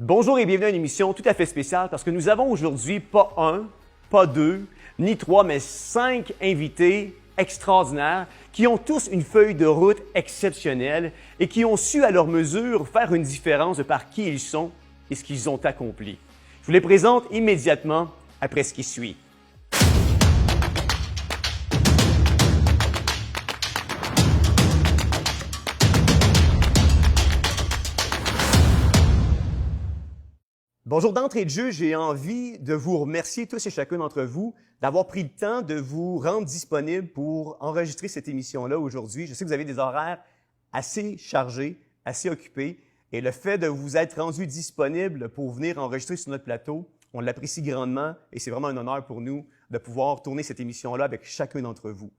Bonjour et bienvenue à une émission tout à fait spéciale parce que nous avons aujourd'hui pas un, pas deux, ni trois, mais 5 invités extraordinaires qui ont tous une feuille de route exceptionnelle et qui ont su à leur mesure faire une différence de par qui ils sont et ce qu'ils ont accompli. Je vous les présente immédiatement après ce qui suit. Bonjour, d'entrée de jeu, j'ai envie de vous remercier tous et chacun d'entre vous d'avoir pris le temps de vous rendre disponible pour enregistrer cette émission-là aujourd'hui. Je sais que vous avez des horaires assez chargés, assez occupés, et le fait de vous être rendu disponible pour venir enregistrer sur notre plateau, on l'apprécie grandement et c'est vraiment un honneur pour nous de pouvoir tourner cette émission-là avec chacun d'entre vous.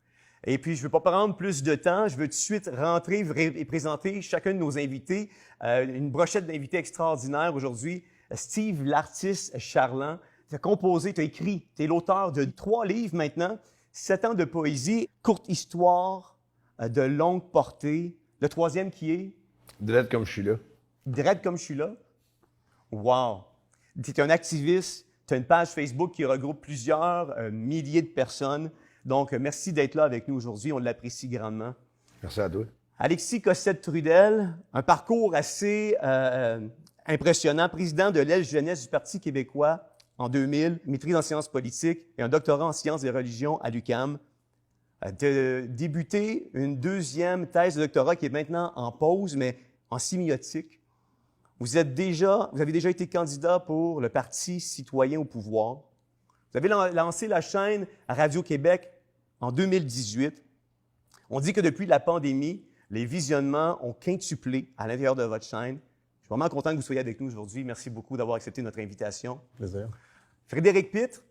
Et puis, je ne veux pas prendre plus de temps, je veux tout de suite rentrer et présenter chacun de nos invités, une brochette d'invités extraordinaires aujourd'hui. Steve, l'artiste charlant, tu as composé, tu as écrit, tu es l'auteur de 3 livres maintenant, 7 ans de poésie, courte histoire, de longue portée. Le 3e qui est? Drette comme je suis là. Drette comme je suis là? Wow! Tu es un activiste, tu as une page Facebook qui regroupe plusieurs milliers de personnes. Donc, merci d'être là avec nous aujourd'hui, on l'apprécie grandement. Merci à toi. Alexis Cossette-Trudel, un parcours assez impressionnant, président de l'aile jeunesse du Parti québécois en 2000, maîtrise en sciences politiques et un doctorat en sciences des religions à l'UQAM. De débuter une 2e thèse de doctorat qui est maintenant en pause, mais en sémiotique. Vous avez déjà été candidat pour le Parti citoyen au pouvoir. Vous avez lancé la chaîne à Radio-Québec en 2018. On dit que depuis la pandémie, les visionnements ont quintuplé à l'intérieur de votre chaîne. Je suis vraiment content que vous soyez avec nous aujourd'hui. Merci beaucoup d'avoir accepté notre invitation. Plaisir. Frédéric Pitre,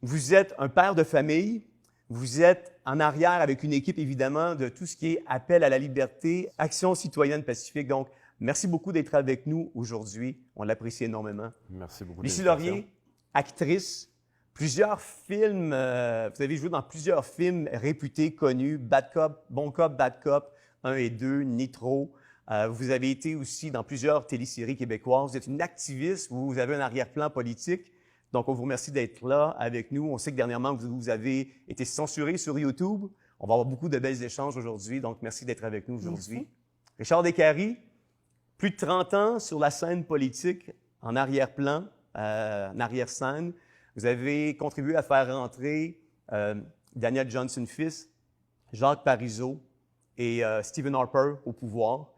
vous êtes un père de famille. Vous êtes en arrière avec une équipe, évidemment, de tout ce qui est appel à la liberté, Action citoyenne pacifique. Donc, merci beaucoup d'être avec nous aujourd'hui. On l'apprécie énormément. Merci beaucoup. Lucie Laurier, actrice. Plusieurs films, vous avez joué dans plusieurs films réputés, connus, Bad Cop, Bon Cop, Bad Cop, 1 et 2, Nitro. Vous avez été aussi dans plusieurs téléséries québécoises. Vous êtes une activiste, vous avez un arrière-plan politique. Donc, on vous remercie d'être là avec nous. On sait que dernièrement, vous avez été censuré sur YouTube. On va avoir beaucoup de belles échanges aujourd'hui. Donc, merci d'être avec nous aujourd'hui. Merci. Richard Descaries, plus de 30 ans sur la scène politique, en arrière-plan, en arrière-scène. Vous avez contribué à faire rentrer Daniel Johnson-Fils, Jacques Parizeau et Stephen Harper au pouvoir.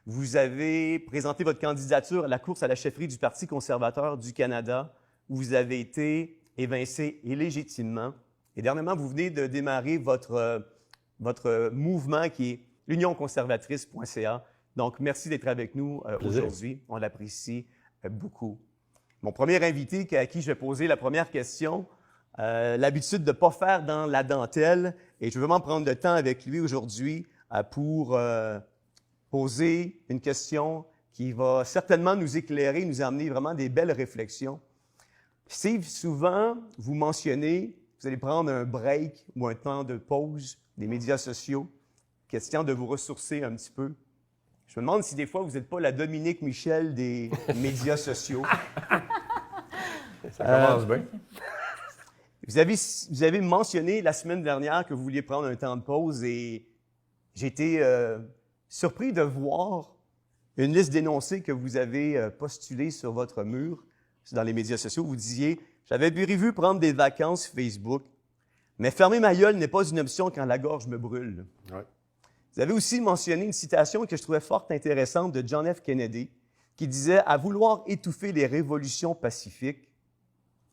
Vous avez présenté votre candidature à la course à la chefferie du Parti conservateur du Canada, où vous avez été évincé illégitimement. Et dernièrement, vous venez de démarrer votre mouvement qui est l'unionconservatrice.ca. Donc, merci d'être avec nous aujourd'hui. On l'apprécie beaucoup. Mon premier invité à qui je vais poser la première question, l'habitude de ne pas faire dans la dentelle, et je veux vraiment prendre le temps avec lui aujourd'hui pour poser une question qui va certainement nous éclairer, nous amener vraiment des belles réflexions. Steve, souvent, vous mentionnez, vous allez prendre un break ou un temps de pause des médias sociaux, question de vous ressourcer un petit peu. Je me demande si des fois, vous n'êtes pas la Dominique Michel des médias sociaux. Ça commence bien. Vous avez mentionné la semaine dernière que vous vouliez prendre un temps de pause et j'ai été surpris de voir une liste d'énoncés que vous avez postulée sur votre mur, dans les médias sociaux. Vous disiez « J'avais prévu prendre des vacances Facebook, mais fermer ma gueule n'est pas une option quand la gorge me brûle. Ouais. » Vous avez aussi mentionné une citation que je trouvais fort intéressante de John F. Kennedy, qui disait « À vouloir étouffer les révolutions pacifiques,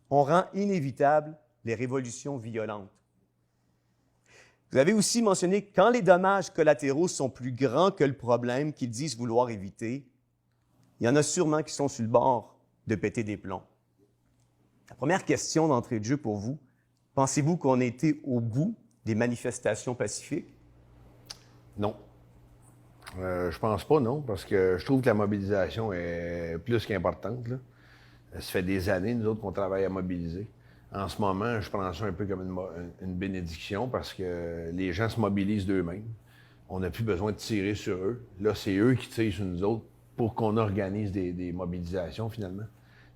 on rend inévitables les révolutions violentes. » Vous avez aussi mentionné « Quand les dommages collatéraux sont plus grands que le problème qu'ils disent vouloir éviter, il y en a sûrement qui sont sur le bord de péter des plombs. » La première question d'entrée de jeu pour vous, pensez-vous qu'on a été au bout des manifestations pacifiques? Non. Je pense pas, non, parce que je trouve que la mobilisation est plus qu'importante, là. Ça fait des années, nous autres, qu'on travaille à mobiliser. En ce moment, je prends ça un peu comme une bénédiction parce que les gens se mobilisent d'eux-mêmes. On n'a plus besoin de tirer sur eux. Là, c'est eux qui tirent sur nous autres pour qu'on organise des mobilisations, finalement.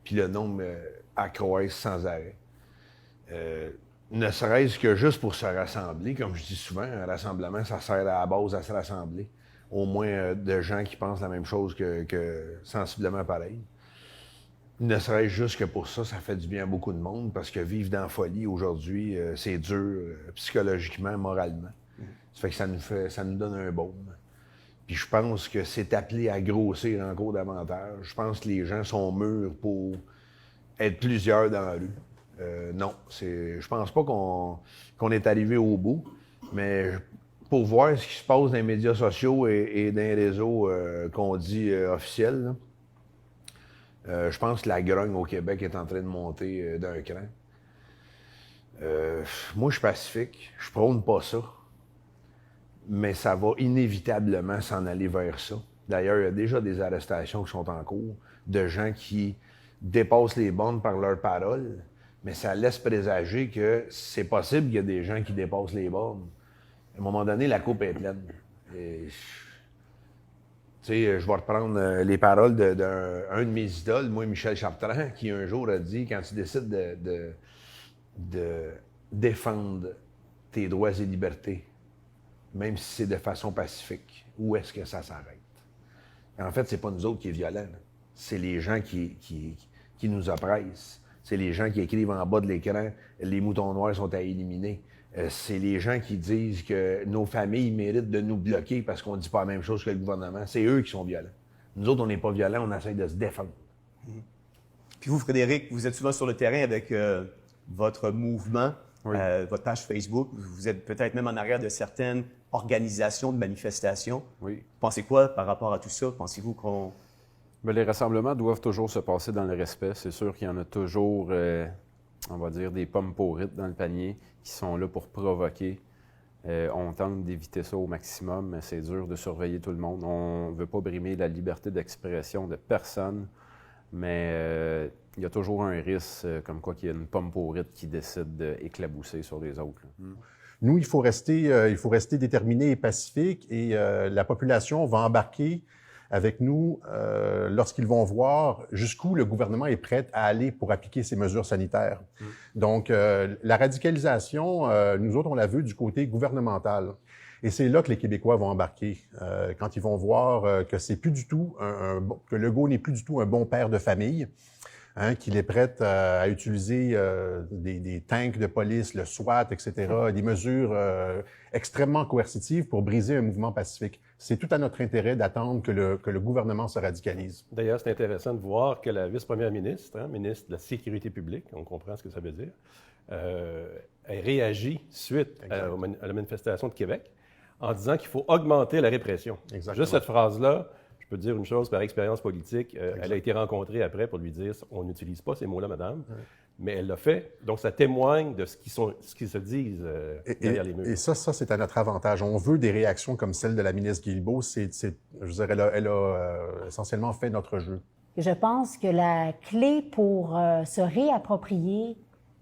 Puis le nombre accroisse sans arrêt. Ne serait-ce que juste pour se rassembler, comme je dis souvent, un rassemblement, ça sert à la base à se rassembler. Au moins de gens qui pensent la même chose que sensiblement pareil. Ne serait-ce juste que pour ça, ça fait du bien à beaucoup de monde, parce que vivre dans la folie aujourd'hui, c'est dur psychologiquement, moralement. Ça fait que ça nous donne un baume. Puis je pense que c'est appelé à grossir encore davantage. Je pense que les gens sont mûrs pour être plusieurs dans la rue. Non, je pense pas qu'on est arrivé au bout, mais pour voir ce qui se passe dans les médias sociaux et dans les réseaux qu'on dit officiels, je pense que la grogne au Québec est en train de monter d'un cran. Moi, je suis pacifique, je prône pas ça, mais ça va inévitablement s'en aller vers ça. D'ailleurs, il y a déjà des arrestations qui sont en cours de gens qui dépassent les bornes par leurs paroles, mais ça laisse présager que c'est possible qu'il y ait des gens qui dépassent les bornes. À un moment donné, la coupe est pleine. Tu sais, je vais reprendre les paroles d'un de mes idoles, moi, Michel Chartrand, qui un jour a dit, quand tu décides de défendre tes droits et libertés, même si c'est de façon pacifique, où est-ce que ça s'arrête? En fait, c'est pas nous autres qui est violent, là. C'est les gens qui nous oppressent. C'est les gens qui écrivent en bas de l'écran « Les moutons noirs sont à éliminer ». C'est les gens qui disent que nos familles méritent de nous bloquer parce qu'on ne dit pas la même chose que le gouvernement. C'est eux qui sont violents. Nous autres, on n'est pas violents, on essaie de se défendre. Puis vous, Frédéric, vous êtes souvent sur le terrain avec votre mouvement, Oui. votre page Facebook. Vous êtes peut-être même en arrière de certaines organisations de manifestations. Oui. Pensez quoi par rapport à tout ça? Pensez-vous qu'on... Bien, les rassemblements doivent toujours se passer dans le respect. C'est sûr qu'il y en a toujours, on va dire, des pommes pourrites dans le panier qui sont là pour provoquer. On tente d'éviter ça au maximum, mais c'est dur de surveiller tout le monde. On ne veut pas brimer la liberté d'expression de personne, mais il y a toujours un risque, comme quoi qu'il y a une pomme pourrite qui décide d'éclabousser sur les autres. Là. Nous, il faut rester déterminé et pacifique, et la population va embarquer avec nous lorsqu'ils vont voir jusqu'où le gouvernement est prêt à aller pour appliquer ces mesures sanitaires. Donc, la radicalisation, nous autres, on la veut du côté gouvernemental. Et c'est là que les Québécois vont embarquer, quand ils vont voir que c'est plus du tout que Legault n'est plus du tout un bon père de famille. Qu'il est prêt à utiliser des tanks de police, le SWAT, etc., des mesures extrêmement coercitives pour briser un mouvement pacifique. C'est tout à notre intérêt d'attendre que le gouvernement se radicalise. D'ailleurs, c'est intéressant de voir que la vice-première ministre, ministre de la Sécurité publique, on comprend ce que ça veut dire, a réagi suite à la manifestation de Québec en disant qu'il faut augmenter la répression. Exactement. Juste cette phrase-là, je peux te dire une chose par expérience politique, elle a été rencontrée après pour lui dire « on n'utilise pas ces mots-là, madame », mais elle l'a fait. Donc, ça témoigne de ce qu'ils se disent derrière les murs. Et ça, c'est à notre avantage. On veut des réactions comme celle de la ministre Guilbeault. Je veux dire, elle a essentiellement fait notre jeu. Je pense que la clé pour se réapproprier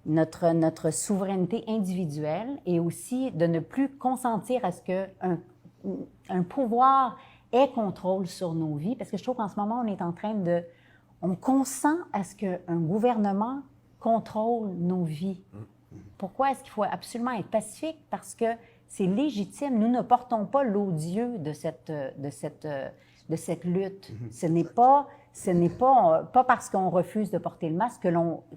notre souveraineté individuelle et aussi de ne plus consentir à ce qu'un pouvoir ait contrôle sur nos vies, parce que je trouve qu'en ce moment, on est en train on consent à ce qu'un gouvernement contrôle nos vies. Pourquoi est-ce qu'il faut absolument être pacifique? Parce que c'est légitime. Nous ne portons pas l'odieux de cette lutte. Ce n'est pas parce qu'on refuse de porter le masque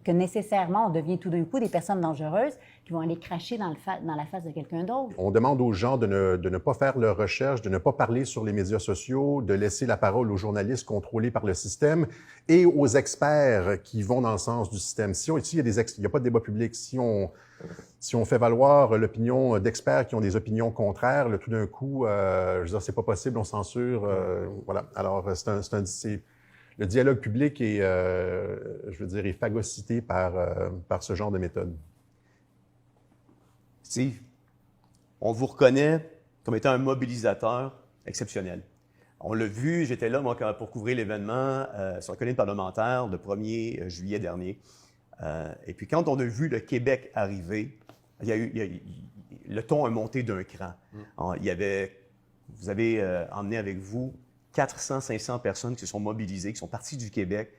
que nécessairement on devient tout d'un coup des personnes dangereuses qui vont aller cracher dans la face de quelqu'un d'autre. On demande aux gens de ne pas faire leurs recherches, de ne pas parler sur les médias sociaux, de laisser la parole aux journalistes contrôlés par le système et aux experts qui vont dans le sens du système. Ici, il n'y a pas de débat public. Si on fait valoir l'opinion d'experts qui ont des opinions contraires, là, tout d'un coup, je veux dire, c'est pas possible, on censure. Voilà. Alors, le dialogue public est, je veux dire, est phagocyté par ce genre de méthode. Steve, on vous reconnaît comme étant un mobilisateur exceptionnel. On l'a vu, j'étais là, moi, pour couvrir l'événement sur la colline parlementaire le 1er juillet dernier. Et puis, quand on a vu le Québec arriver, le ton a monté d'un cran. Vous avez emmené avec vous 400-500 personnes qui se sont mobilisées, qui sont parties du Québec.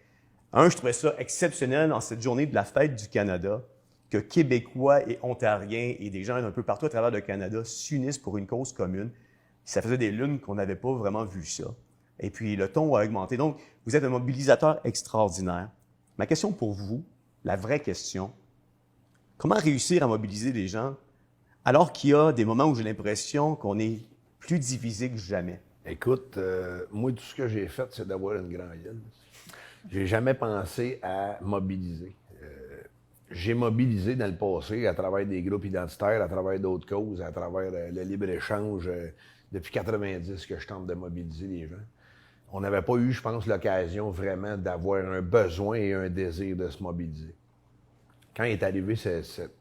Je trouvais ça exceptionnel dans cette journée de la fête du Canada, que Québécois et Ontariens et des gens d'un peu partout à travers le Canada s'unissent pour une cause commune. Ça faisait des lunes qu'on n'avait pas vraiment vu ça. Et puis, le ton a augmenté. Donc, vous êtes un mobilisateur extraordinaire. Ma question pour vous, la vraie question, comment réussir à mobiliser les gens alors qu'il y a des moments où j'ai l'impression qu'on est plus divisé que jamais? Écoute, moi, tout ce que j'ai fait, c'est d'avoir une grande gueule. J'ai jamais pensé à mobiliser. J'ai mobilisé dans le passé à travers des groupes identitaires, à travers d'autres causes, à travers le libre-échange. Depuis 90 que je tente de mobiliser les gens. On n'avait pas eu, je pense, l'occasion vraiment d'avoir un besoin et un désir de se mobiliser. Quand est arrivée cette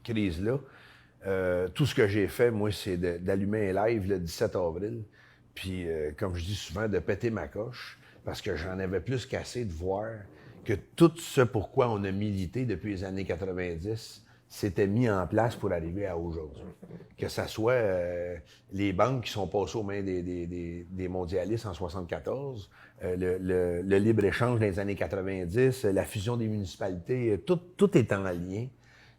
crise-là, tout ce que j'ai fait, moi, c'est d'allumer un live le 17 avril, puis, comme je dis souvent, de péter ma coche, parce que j'en avais plus qu'assez de voir que tout ce pourquoi on a milité depuis les années 90 s'était mis en place pour arriver à aujourd'hui. Que ce soit les banques qui sont passées aux mains des mondialistes en 1974, le libre-échange dans les années 90, la fusion des municipalités, tout est en lien.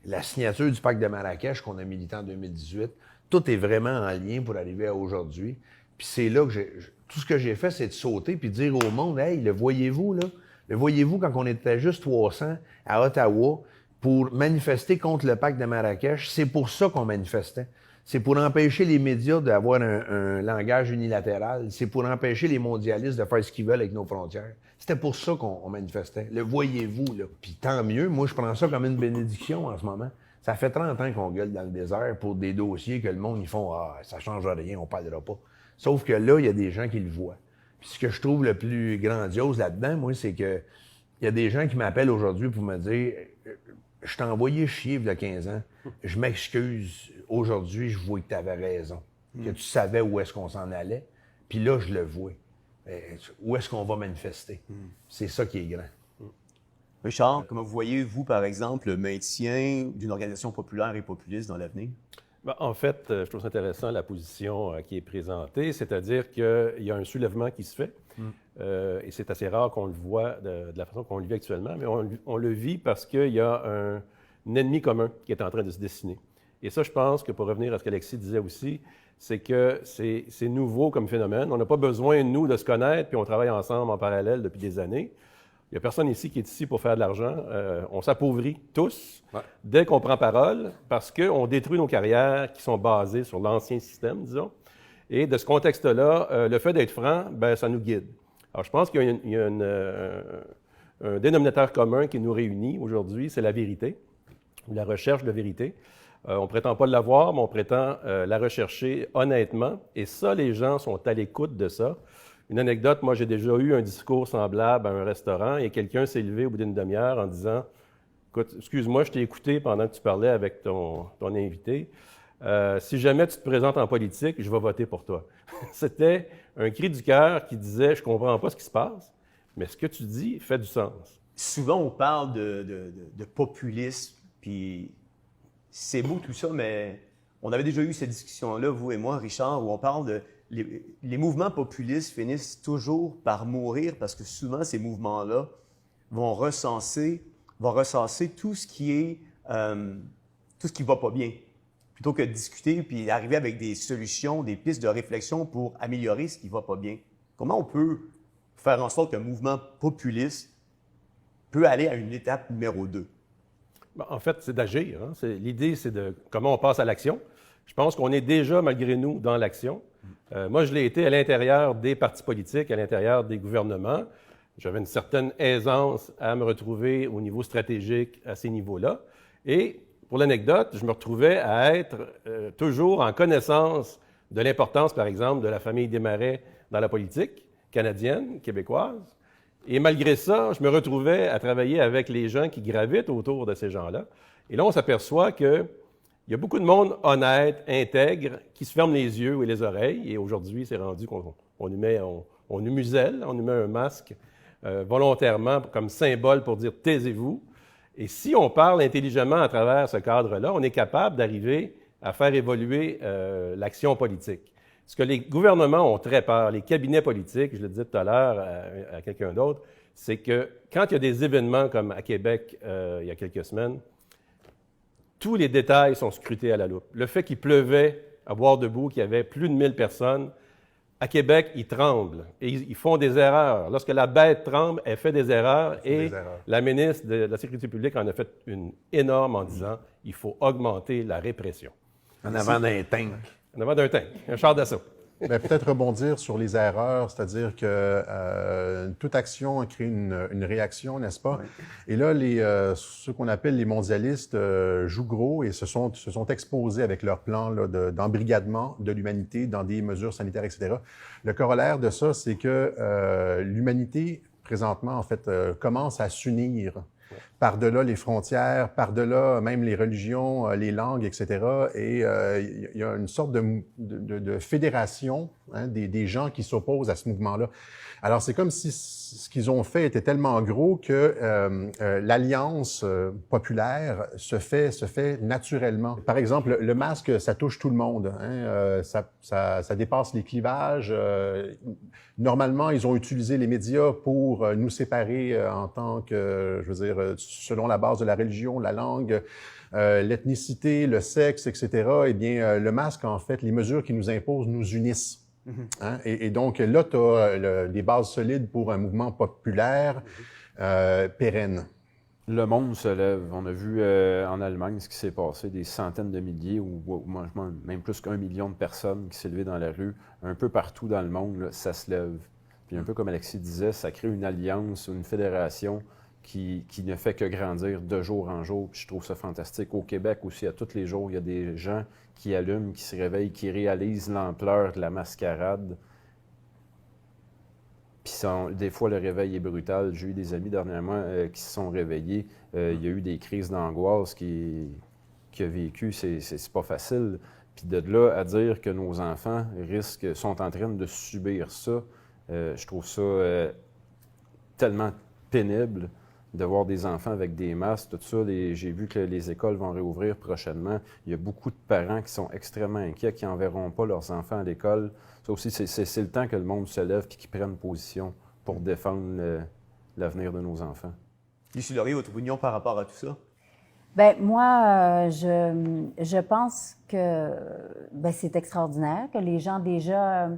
La signature du pacte de Marrakech qu'on a milité en 2018, tout est vraiment en lien pour arriver à aujourd'hui. Puis c'est là que tout ce que j'ai fait, c'est de sauter puis de dire au monde, « Hey, le voyez-vous, là? Le voyez-vous quand on était juste 300 à Ottawa pour manifester contre le pacte de Marrakech? C'est pour ça qu'on manifestait. C'est pour empêcher les médias d'avoir un langage unilatéral. C'est pour empêcher les mondialistes de faire ce qu'ils veulent avec nos frontières. C'était pour ça qu'on manifestait. Le voyez-vous, là. Puis tant mieux, moi, je prends ça comme une bénédiction en ce moment. Ça fait 30 ans qu'on gueule dans le désert pour des dossiers que le monde, ils font « Ah, ça change rien, on parlera pas ». Sauf que là, il y a des gens qui le voient. Puis ce que je trouve le plus grandiose là-dedans, moi, c'est que il y a des gens qui m'appellent aujourd'hui pour me dire « Je t'ai envoyé chier il y a 15 ans. Je m'excuse. Aujourd'hui, je vois que tu avais raison. Que tu savais où est-ce qu'on s'en allait. Puis là, je le vois. Où est-ce qu'on va manifester? C'est ça qui est grand. Richard, comment vous voyez, vous, par exemple, le maintien d'une organisation populaire et populiste dans l'avenir? Ben, en fait, je trouve ça intéressant la position qui est présentée, c'est-à-dire qu'il y a un soulèvement qui se fait, et c'est assez rare qu'on le voit de la façon qu'on le vit actuellement, mais on le vit parce qu'il y a un ennemi commun qui est en train de se dessiner. Et ça, je pense que pour revenir à ce qu'Alexis disait aussi, c'est que c'est nouveau comme phénomène. On n'a pas besoin, nous, de se connaître, puis on travaille ensemble en parallèle depuis des années. Il n'y a personne ici qui est ici pour faire de l'argent. On s'appauvrit tous dès qu'on prend parole parce qu'on détruit nos carrières qui sont basées sur l'ancien système, disons. Et de ce contexte-là, le fait d'être franc, ben, ça nous guide. Alors, je pense qu'il y a un dénominateur commun qui nous réunit aujourd'hui, c'est la vérité, ou la recherche de vérité. On ne prétend pas l'avoir, mais on prétend la rechercher honnêtement. Et ça, les gens sont à l'écoute de ça. Une anecdote, moi, j'ai déjà eu un discours semblable à un restaurant et quelqu'un s'est levé au bout d'une demi-heure en disant « Écoute, excuse-moi, je t'ai écouté pendant que tu parlais avec ton invité. Si jamais tu te présentes en politique, je vais voter pour toi. » C'était un cri du cœur qui disait « Je comprends pas ce qui se passe, mais ce que tu dis fait du sens. » Souvent, on parle de populisme, puis c'est beau tout ça, mais on avait déjà eu cette discussion-là, vous et moi, Richard, où on parle de les mouvements populistes finissent toujours par mourir parce que souvent, ces mouvements-là vont recenser tout ce qui est tout ce qui va pas bien, plutôt que de discuter puis arriver avec des solutions, des pistes de réflexion pour améliorer ce qui va pas bien. Comment on peut faire en sorte qu'un mouvement populiste peut aller à une étape numéro 2? Ben, en fait, c'est d'agir. Hein? L'idée, c'est de comment on passe à l'action. Je pense qu'on est déjà, malgré nous, dans l'action. Moi, je l'ai été à l'intérieur des partis politiques, à l'intérieur des gouvernements. J'avais une certaine aisance à me retrouver au niveau stratégique à ces niveaux-là. Et pour l'anecdote, je me retrouvais à être toujours en connaissance de l'importance, par exemple, de la famille Desmarais dans la politique canadienne, québécoise. Et malgré ça, je me retrouvais à travailler avec les gens qui gravitent autour de ces gens-là. Et là, on s'aperçoit qu'il y a beaucoup de monde honnête, intègre, qui se ferme les yeux et les oreilles. Et aujourd'hui, c'est rendu qu'on nous muselle, on nous met un masque volontairement comme symbole pour dire « taisez-vous ». Et si on parle intelligemment à travers ce cadre-là, on est capable d'arriver à faire évoluer l'action politique. Ce que les gouvernements ont très peur, les cabinets politiques, je le disais tout à l'heure à quelqu'un d'autre, c'est que quand il y a des événements comme à Québec il y a quelques semaines, tous les détails sont scrutés à la loupe. Le fait qu'il pleuvait à Bois-debout, qu'il y avait plus de 1000 personnes, à Québec, ils tremblent et ils font des erreurs. Lorsque la bête tremble, elle fait des erreurs et la ministre de la Sécurité publique en a fait une énorme en disant il faut augmenter la répression. En avant d'un tank. En avant d'un tank, un char d'assaut. Bien, peut-être rebondir sur les erreurs, c'est-à-dire que toute action crée une réaction, n'est-ce pas? Oui. Et là, ceux qu'on appelle les mondialistes jouent gros et se sont exposés avec leur plan là, d'embrigadement de l'humanité dans des mesures sanitaires, etc. Le corollaire de ça, c'est que l'humanité, présentement, en fait, commence à s'unir par-delà les frontières, par-delà même les religions, les langues, etc. Et il y a une sorte de fédération des gens qui s'opposent à ce mouvement-là. Alors, c'est comme si ce qu'ils ont fait était tellement gros que l'alliance populaire se fait naturellement. Par exemple, le masque, ça touche tout le monde. Ça dépasse les clivages. Normalement, ils ont utilisé les médias pour nous séparer en tant que, je veux dire, selon la base de la religion, la langue, l'ethnicité, le sexe, etc. Eh bien, le masque, en fait, les mesures qu'il nous impose nous unissent. Hein? Et donc, là, tu as des bases solides pour un mouvement populaire pérenne. Le monde se lève. On a vu en Allemagne ce qui s'est passé, des centaines de milliers ou même plus qu'1 million de personnes qui s'est levées dans la rue. Un peu partout dans le monde, là, ça se lève. Puis un peu comme Alexis disait, ça crée une alliance, une fédération qui ne fait que grandir de jour en jour. Puis je trouve ça fantastique. Au Québec aussi, à tous les jours, il y a des gens qui allument, qui se réveillent, qui réalisent l'ampleur de la mascarade. Puis des fois, le réveil est brutal. J'ai eu des amis dernièrement qui se sont réveillés. Il y a eu des crises d'angoisse qu'il a vécues. C'est pas facile. Puis de là à dire que nos enfants sont en train de subir ça, je trouve ça tellement pénible de voir des enfants avec des masques, tout ça. J'ai vu que les écoles vont réouvrir prochainement. Il y a beaucoup de parents qui sont extrêmement inquiets, qui n'enverront pas leurs enfants à l'école. Ça aussi, c'est le temps que le monde se lève et qu'ils prennent position pour défendre l'avenir de nos enfants. Lucie Laurier, votre opinion par rapport à tout ça? Bien, moi, je pense que c'est extraordinaire que les gens déjà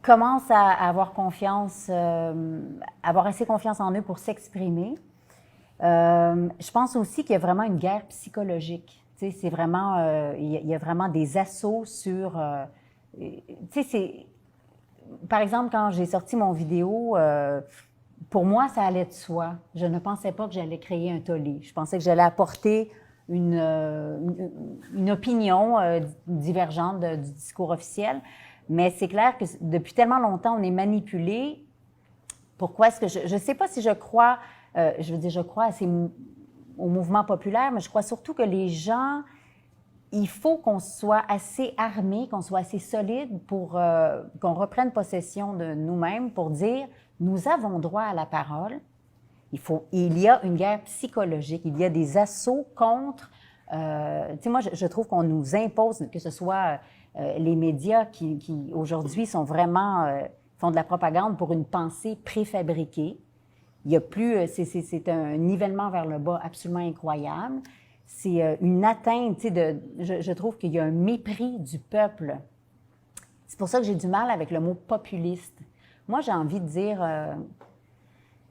commencent à avoir confiance, avoir assez confiance en eux pour s'exprimer. Je pense aussi qu'il y a vraiment une guerre psychologique. Tu sais, c'est vraiment, il y a vraiment des assauts sur... tu sais, par exemple, quand j'ai sorti mon vidéo, pour moi, ça allait de soi. Je ne pensais pas que j'allais créer un tollé. Je pensais que j'allais apporter une opinion divergente du discours officiel. Mais c'est clair que depuis tellement longtemps, on est manipulé. Pourquoi est-ce que je ne sais pas si je crois, je crois au mouvement populaire, mais je crois surtout que les gens, il faut qu'on soit assez armés, qu'on soit assez solide pour qu'on reprenne possession de nous-mêmes pour dire nous avons droit à la parole. Il y a une guerre psychologique, il y a des assauts contre. Tu sais, moi, je trouve qu'on nous impose, que ce soit les médias qui aujourd'hui sont vraiment font de la propagande pour une pensée préfabriquée. Il y a plus, c'est un nivellement vers le bas absolument incroyable. C'est une atteinte, tu sais, je trouve qu'il y a un mépris du peuple. C'est pour ça que j'ai du mal avec le mot populiste. Moi, j'ai envie de dire,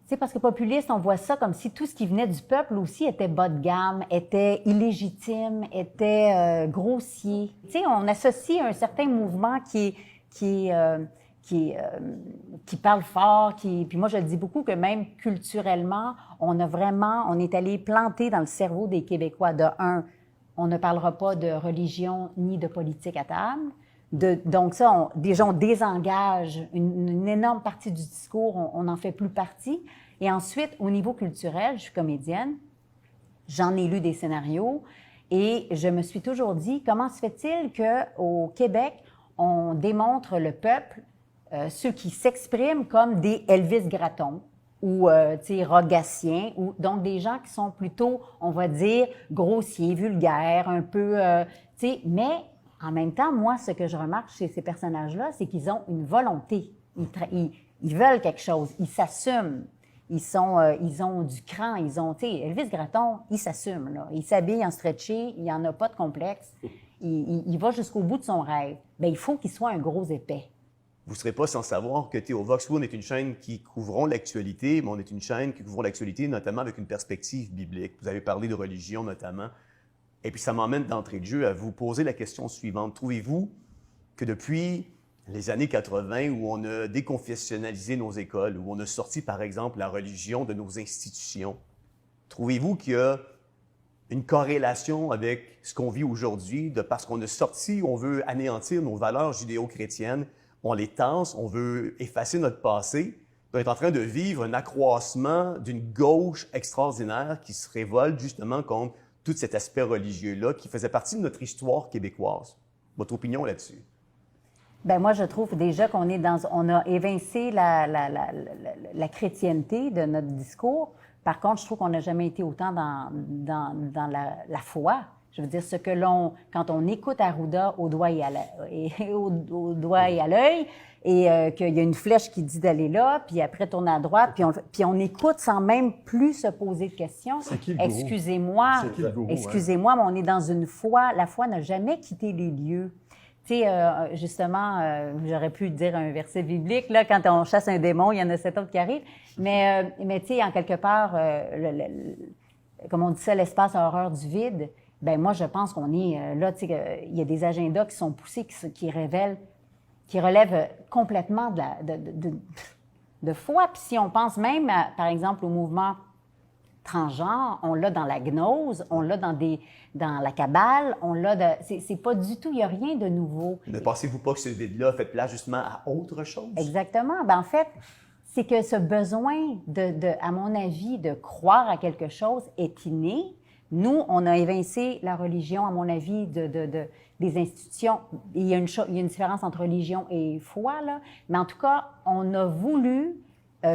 tu sais, parce que populiste, on voit ça comme si tout ce qui venait du peuple aussi était bas de gamme, était illégitime, était grossier. Tu sais, on associe un certain mouvement qui parle fort, puis moi je le dis beaucoup que même culturellement, on est allé planter dans le cerveau des Québécois de un, on ne parlera pas de religion ni de politique à table. Donc ça, déjà on désengage une énorme partie du discours, on n'en fait plus partie. Et ensuite, au niveau culturel, je suis comédienne, j'en ai lu des scénarios et je me suis toujours dit, comment se fait-il qu'au Québec, on démontre le peuple, ceux qui s'expriment comme des Elvis Gratton ou Rogaciens, ou donc des gens qui sont plutôt, on va dire, grossiers, vulgaires, un peu, mais En même temps, moi, ce que je remarque chez ces personnages-là, c'est qu'ils ont une volonté. Ils veulent quelque chose. Ils s'assument. Ils ont du cran. Ils ont, tu sais, Elvis Gratton, il s'assume, là. Il s'habille en stretché. Il n'en a pas de complexe. Il va jusqu'au bout de son rêve. Bien, il faut qu'il soit un gros épais. Vous ne serez pas sans savoir que Théovox, on est une chaîne qui couvrons l'actualité, mais on est une chaîne qui couvrons l'actualité notamment avec une perspective biblique. Vous avez parlé de religion notamment. Et puis ça m'emmène d'entrée de jeu à vous poser la question suivante. Trouvez-vous que depuis les années 80, où on a déconfessionnalisé nos écoles, où on a sorti par exemple la religion de nos institutions, trouvez-vous qu'il y a une corrélation avec ce qu'on vit aujourd'hui, de parce qu'on a sorti, on veut anéantir nos valeurs judéo-chrétiennes, on les tasse, on veut effacer notre passé. On est en train de vivre un accroissement d'une gauche extraordinaire qui se révolte justement contre tout cet aspect religieux-là qui faisait partie de notre histoire québécoise. Votre opinion là-dessus? Bien, moi, je trouve déjà qu'on est on a évincé la chrétienté de notre discours. Par contre, je trouve qu'on n'a jamais été autant dans la foi. Je veux dire, quand on écoute Arruda au doigt et à l'œil, et qu'il y a une flèche qui dit d'aller là, puis après tourner à droite, puis on écoute sans même plus se poser de questions. C'est qui le gourou? Excusez-moi, C'est qui le gourou, excusez-moi, mais on est dans une foi. La foi n'a jamais quitté les lieux. Tu sais, justement, j'aurais pu dire un verset biblique, là, quand on chasse un démon, il y en a 7 autres qui arrivent. Mais tu sais, en quelque part, comme on dit ça, l'espace a horreur du vide. Ben moi, je pense qu'on est là, tu sais, il y a des agendas qui sont poussés, qui relèvent complètement de foi. Puis si on pense même, par exemple, au mouvement transgenre, on l'a dans la gnose, on l'a dans la Kabbale, c'est pas du tout, il n'y a rien de nouveau. Ne pensez-vous pas que ce vide-là fait place justement à autre chose? Exactement. Ben en fait, c'est que ce besoin à mon avis, de croire à quelque chose est inné. Nous, on a évincé la religion, à mon avis, des institutions. Il y a une différence entre religion et foi, là. Mais en tout cas, on a voulu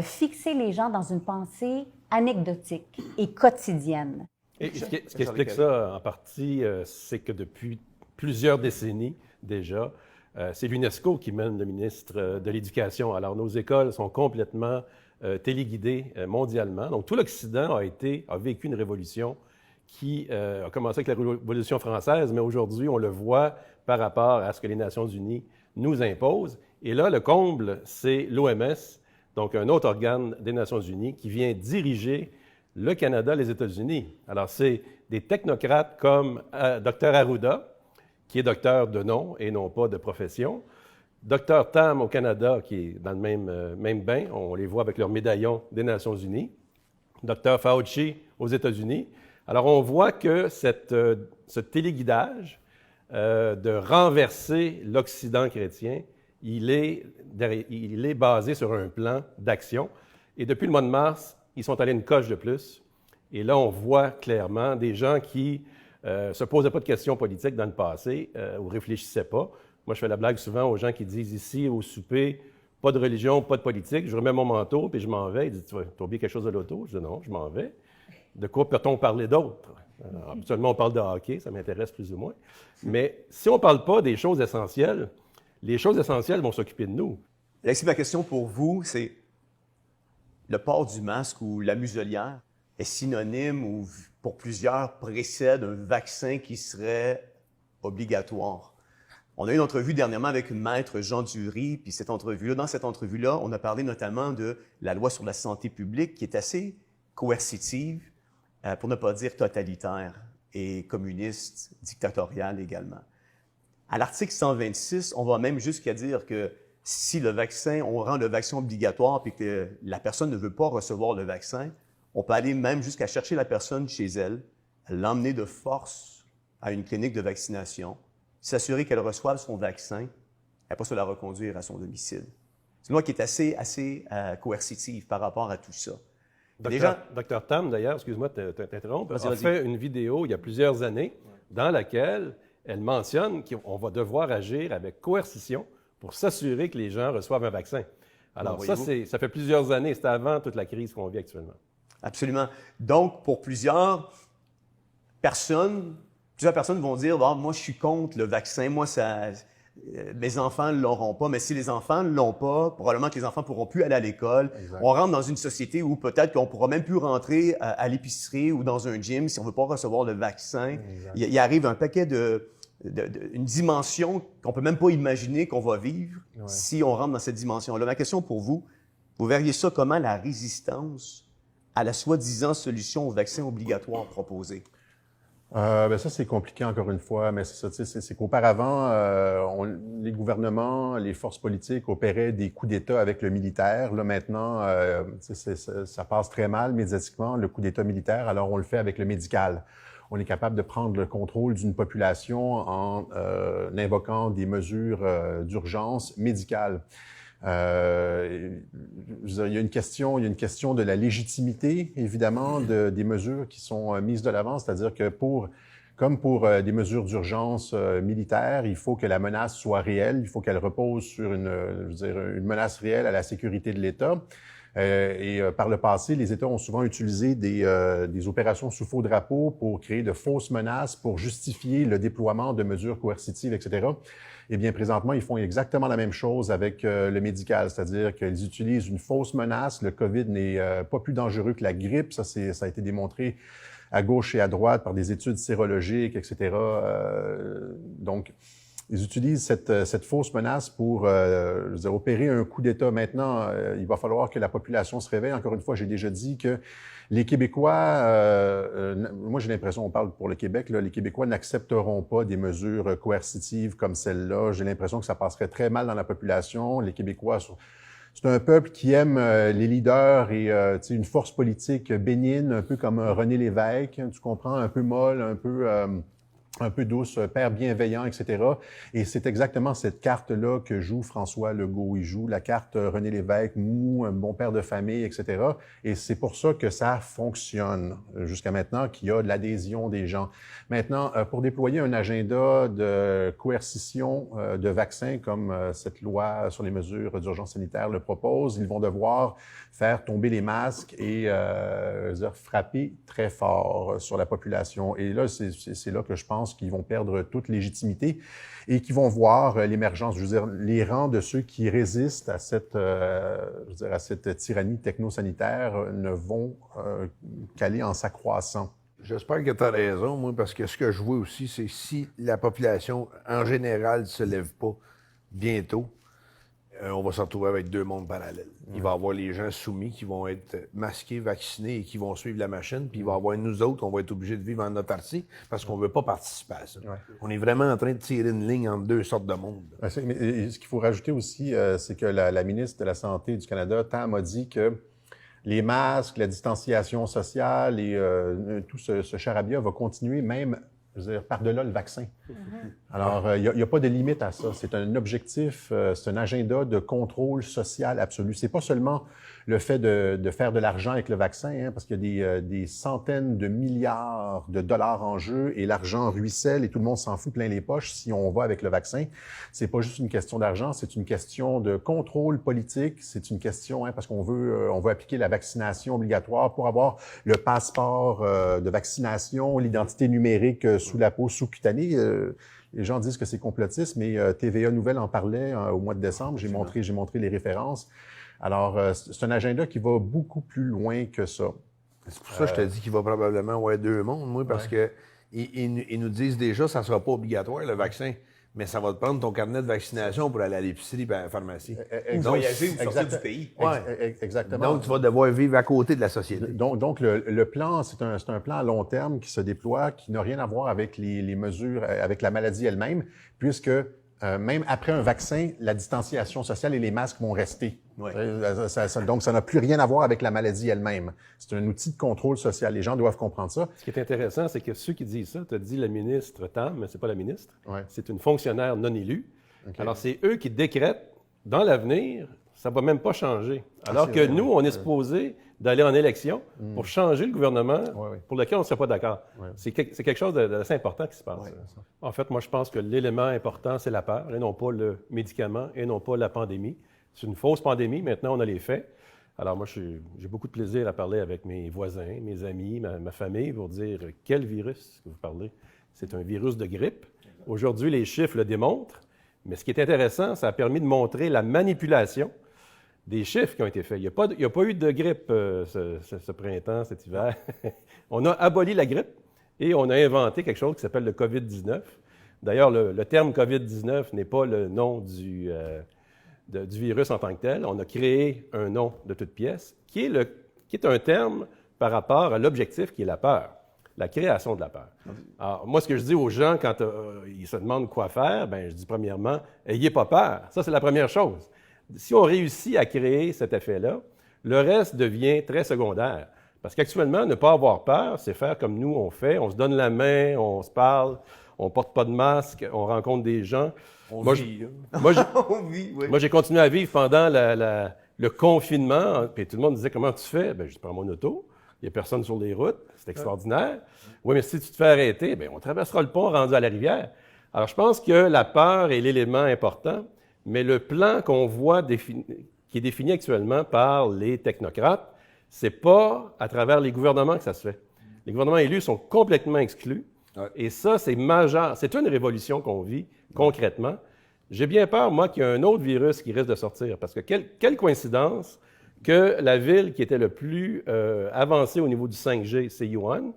fixer les gens dans une pensée anecdotique et quotidienne. Et ce qui explique ça, en partie, c'est que depuis plusieurs décennies déjà, c'est l'UNESCO qui mène le ministre de l'Éducation. Alors, nos écoles sont complètement téléguidées mondialement. Donc, tout l'Occident a vécu une révolution qui a commencé avec la Révolution française, mais aujourd'hui, on le voit par rapport à ce que les Nations unies nous imposent. Et là, le comble, c'est l'OMS, donc un autre organe des Nations unies qui vient diriger le Canada, les États-Unis. Alors, c'est des technocrates comme Dr Arruda, qui est docteur de nom et non pas de profession. Dr Tam au Canada, qui est dans le même bain, on les voit avec leur médaillon des Nations unies. Dr Fauci aux États-Unis. Alors, on voit que ce téléguidage de renverser l'Occident chrétien, il est basé sur un plan d'action. Et depuis le mois de mars, ils sont allés une coche de plus. Et là, on voit clairement des gens qui ne se posaient pas de questions politiques dans le passé ou ne réfléchissaient pas. Moi, je fais la blague souvent aux gens qui disent ici, au souper, pas de religion, pas de politique. Je remets mon manteau, puis je m'en vais. Ils disent, tu as oublié quelque chose de l'auto? Je dis, non, je m'en vais. De quoi peut-on parler d'autre? Habituellement, on parle de hockey, ça m'intéresse plus ou moins. Mais si on ne parle pas des choses essentielles, les choses essentielles vont s'occuper de nous. Alexis, ma question pour vous, c'est le port du masque ou la muselière est synonyme ou, pour plusieurs, précède un vaccin qui serait obligatoire. On a eu une entrevue dernièrement avec une maître, Jean Dury, puis dans cette entrevue-là, on a parlé notamment de la loi sur la santé publique qui est assez coercitive, pour ne pas dire totalitaire, et communiste, dictatoriale également. À l'article 126, on va même jusqu'à dire que si on rend le vaccin obligatoire et que la personne ne veut pas recevoir le vaccin, on peut aller même jusqu'à chercher la personne chez elle, l'emmener de force à une clinique de vaccination, s'assurer qu'elle reçoive son vaccin, et pas se la reconduire à son domicile. C'est une loi qui est assez coercitive par rapport à tout ça. Dr Tam, d'ailleurs, excuse-moi de t'interrompre, a fait une vidéo il y a plusieurs années dans laquelle elle mentionne qu'on va devoir agir avec coercition pour s'assurer que les gens reçoivent un vaccin. Alors ça fait plusieurs années, c'est avant toute la crise qu'on vit actuellement. Absolument. Donc, pour plusieurs personnes, plusieurs personnes vont dire, bon, moi, je suis contre le vaccin, moi, mes enfants ne l'auront pas, mais si les enfants ne l'ont pas, probablement que les enfants ne pourront plus aller à l'école. Exact. On rentre dans une société où peut-être qu'on ne pourra même plus rentrer à l'épicerie ou dans un gym si on ne veut pas recevoir le vaccin. Il arrive un paquet une dimension qu'on ne peut même pas imaginer qu'on va vivre si on rentre dans cette dimension-là. Ma question pour vous, vous verriez ça comment, la résistance à la soi-disant solution au vaccin obligatoire proposée? Ça, c'est compliqué encore une fois, mais c'est ça, c'est qu'auparavant, les gouvernements, les forces politiques opéraient des coups d'État avec le militaire. Là, maintenant, ça passe très mal médiatiquement, le coup d'État militaire, alors on le fait avec le médical. On est capable de prendre le contrôle d'une population en invoquant des mesures d'urgence médicale. Il y a une question de la légitimité, évidemment, des mesures qui sont mises de l'avant, c'est-à-dire que comme pour des mesures d'urgence militaires, il faut que la menace soit réelle, il faut qu'elle repose sur une menace réelle à la sécurité de l'État. Par le passé, les États ont souvent utilisé des opérations sous faux drapeau pour créer de fausses menaces, pour justifier le déploiement de mesures coercitives, etc. Eh bien, présentement, ils font exactement la même chose avec le médical, c'est-à-dire qu'ils utilisent une fausse menace. Le COVID n'est pas plus dangereux que la grippe. Ça a été démontré à gauche et à droite par des études sérologiques, etc. Donc, ils utilisent cette fausse menace pour opérer un coup d'État. Maintenant, il va falloir que la population se réveille. Encore une fois, j'ai déjà dit que les Québécois, moi j'ai l'impression, on parle pour le Québec, là, les Québécois n'accepteront pas des mesures coercitives comme celle-là. J'ai l'impression que ça passerait très mal dans la population. Les Québécois, c'est un peuple qui aime les leaders et une force politique bénigne, un peu comme René Lévesque, tu comprends, un peu molle, un peu douce, père bienveillant, etc. Et c'est exactement cette carte-là que joue François Legault. Il joue la carte René Lévesque, mou, un bon père de famille, etc. Et c'est pour ça que ça fonctionne jusqu'à maintenant, qu'il y a de l'adhésion des gens. Maintenant, pour déployer un agenda de coercition de vaccins comme cette loi sur les mesures d'urgence sanitaire le propose, ils vont devoir faire tomber les masques et frapper très fort sur la population. Et là, c'est là que je pense qu'ils vont perdre toute légitimité et qu'ils vont voir l'émergence, les rangs de ceux qui résistent à cette tyrannie technosanitaire ne vont qu'aller en s'accroissant. J'espère que tu as raison, moi, parce que ce que je vois aussi, c'est si la population, en général, ne se lève pas bientôt, on va se retrouver avec deux mondes parallèles. Il va y avoir les gens soumis qui vont être masqués, vaccinés et qui vont suivre la machine, puis il va y avoir nous autres, on va être obligés de vivre en autarcie parce qu'on ne veut pas participer à ça. Ouais. On est vraiment en train de tirer une ligne entre deux sortes de mondes. Mais ce qu'il faut rajouter aussi, c'est que la ministre de la Santé du Canada, Tam, a dit que les masques, la distanciation sociale et tout ce charabia va continuer même par-delà le vaccin. Alors, il n'y a pas de limite à ça. C'est un objectif, c'est un agenda de contrôle social absolu. C'est pas seulement le fait de faire de l'argent avec le vaccin, hein, parce qu'il y a des centaines de milliards de dollars en jeu et l'argent ruisselle et tout le monde s'en fout plein les poches si on va avec le vaccin. C'est pas juste une question d'argent, c'est une question de contrôle politique. C'est une question, parce qu'on veut appliquer la vaccination obligatoire pour avoir le passeport de vaccination, l'identité numérique sous la peau sous-cutanée. Les gens disent que c'est complotiste, mais TVA Nouvelle en parlait au mois de décembre. J'ai montré les références. Alors, c'est un agenda qui va beaucoup plus loin que ça. C'est pour ça que je te dis qu'il va probablement avoir deux mondes, moi, parce que ils nous disent déjà que ça ne sera pas obligatoire, le vaccin, mais ça va te prendre ton carnet de vaccination pour aller à l'épicerie et à la pharmacie. Ou voyager ou sortir du pays. Exactement. Donc, tu vas devoir vivre à côté de la société. Donc le plan, c'est un plan à long terme qui se déploie, qui n'a rien à voir avec les mesures, avec la maladie elle-même, puisque même après un vaccin, la distanciation sociale et les masques vont rester. Ouais. Donc, ça n'a plus rien à voir avec la maladie elle-même. C'est un outil de contrôle social. Les gens doivent comprendre ça. Ce qui est intéressant, c'est que ceux qui disent ça, tu as dit la ministre Tam, mais c'est pas la ministre. Ouais. C'est une fonctionnaire non élue. Okay. Alors, c'est eux qui décrètent, dans l'avenir, ça ne va même pas changer. Alors que nous, on est supposé d'aller en élection pour changer le gouvernement pour lequel on ne serait pas d'accord. Ouais. C'est quelque chose d'assez important qui se passe. Ouais. En fait, moi, je pense que l'élément important, c'est la peur, et non pas le médicament, et non pas la pandémie. C'est une fausse pandémie. Maintenant, on a les faits. Alors, moi, j'ai beaucoup de plaisir à parler avec mes voisins, mes amis, ma famille, pour dire quel virus que vous parlez. C'est un virus de grippe. Aujourd'hui, les chiffres le démontrent. Mais ce qui est intéressant, ça a permis de montrer la manipulation des chiffres qui ont été faits. Il n'y a pas eu de grippe ce printemps, cet hiver. On a aboli la grippe et on a inventé quelque chose qui s'appelle le COVID-19. D'ailleurs, le terme COVID-19 n'est pas le nom du virus en tant que tel. On a créé un nom de toute pièce qui est un terme par rapport à l'objectif qui est la peur, la création de la peur. Alors, moi, ce que je dis aux gens quand ils se demandent quoi faire, bien, je dis premièrement, ayez pas peur. Ça, c'est la première chose. Si on réussit à créer cet effet-là, le reste devient très secondaire. Parce qu'actuellement, ne pas avoir peur, c'est faire comme nous, on fait. On se donne la main, on se parle, on ne porte pas de masque, on rencontre des gens. Moi, j'ai continué à vivre pendant le confinement, puis tout le monde disait « Comment tu fais? » Bien, je prends mon auto, il n'y a personne sur les routes, c'est extraordinaire. Oui, mais si tu te fais arrêter, bien, on traversera le pont rendu à la rivière. Alors, je pense que la peur est l'élément important, mais le plan qu'on voit qui est défini actuellement par les technocrates, c'est pas à travers les gouvernements que ça se fait. Les gouvernements élus sont complètement exclus. Ouais. Et ça, c'est majeur. C'est une révolution qu'on vit concrètement. J'ai bien peur, moi, qu'il y ait un autre virus qui risque de sortir. Parce que quelle coïncidence que la ville qui était le plus avancée au niveau du 5G, c'est Wuhan,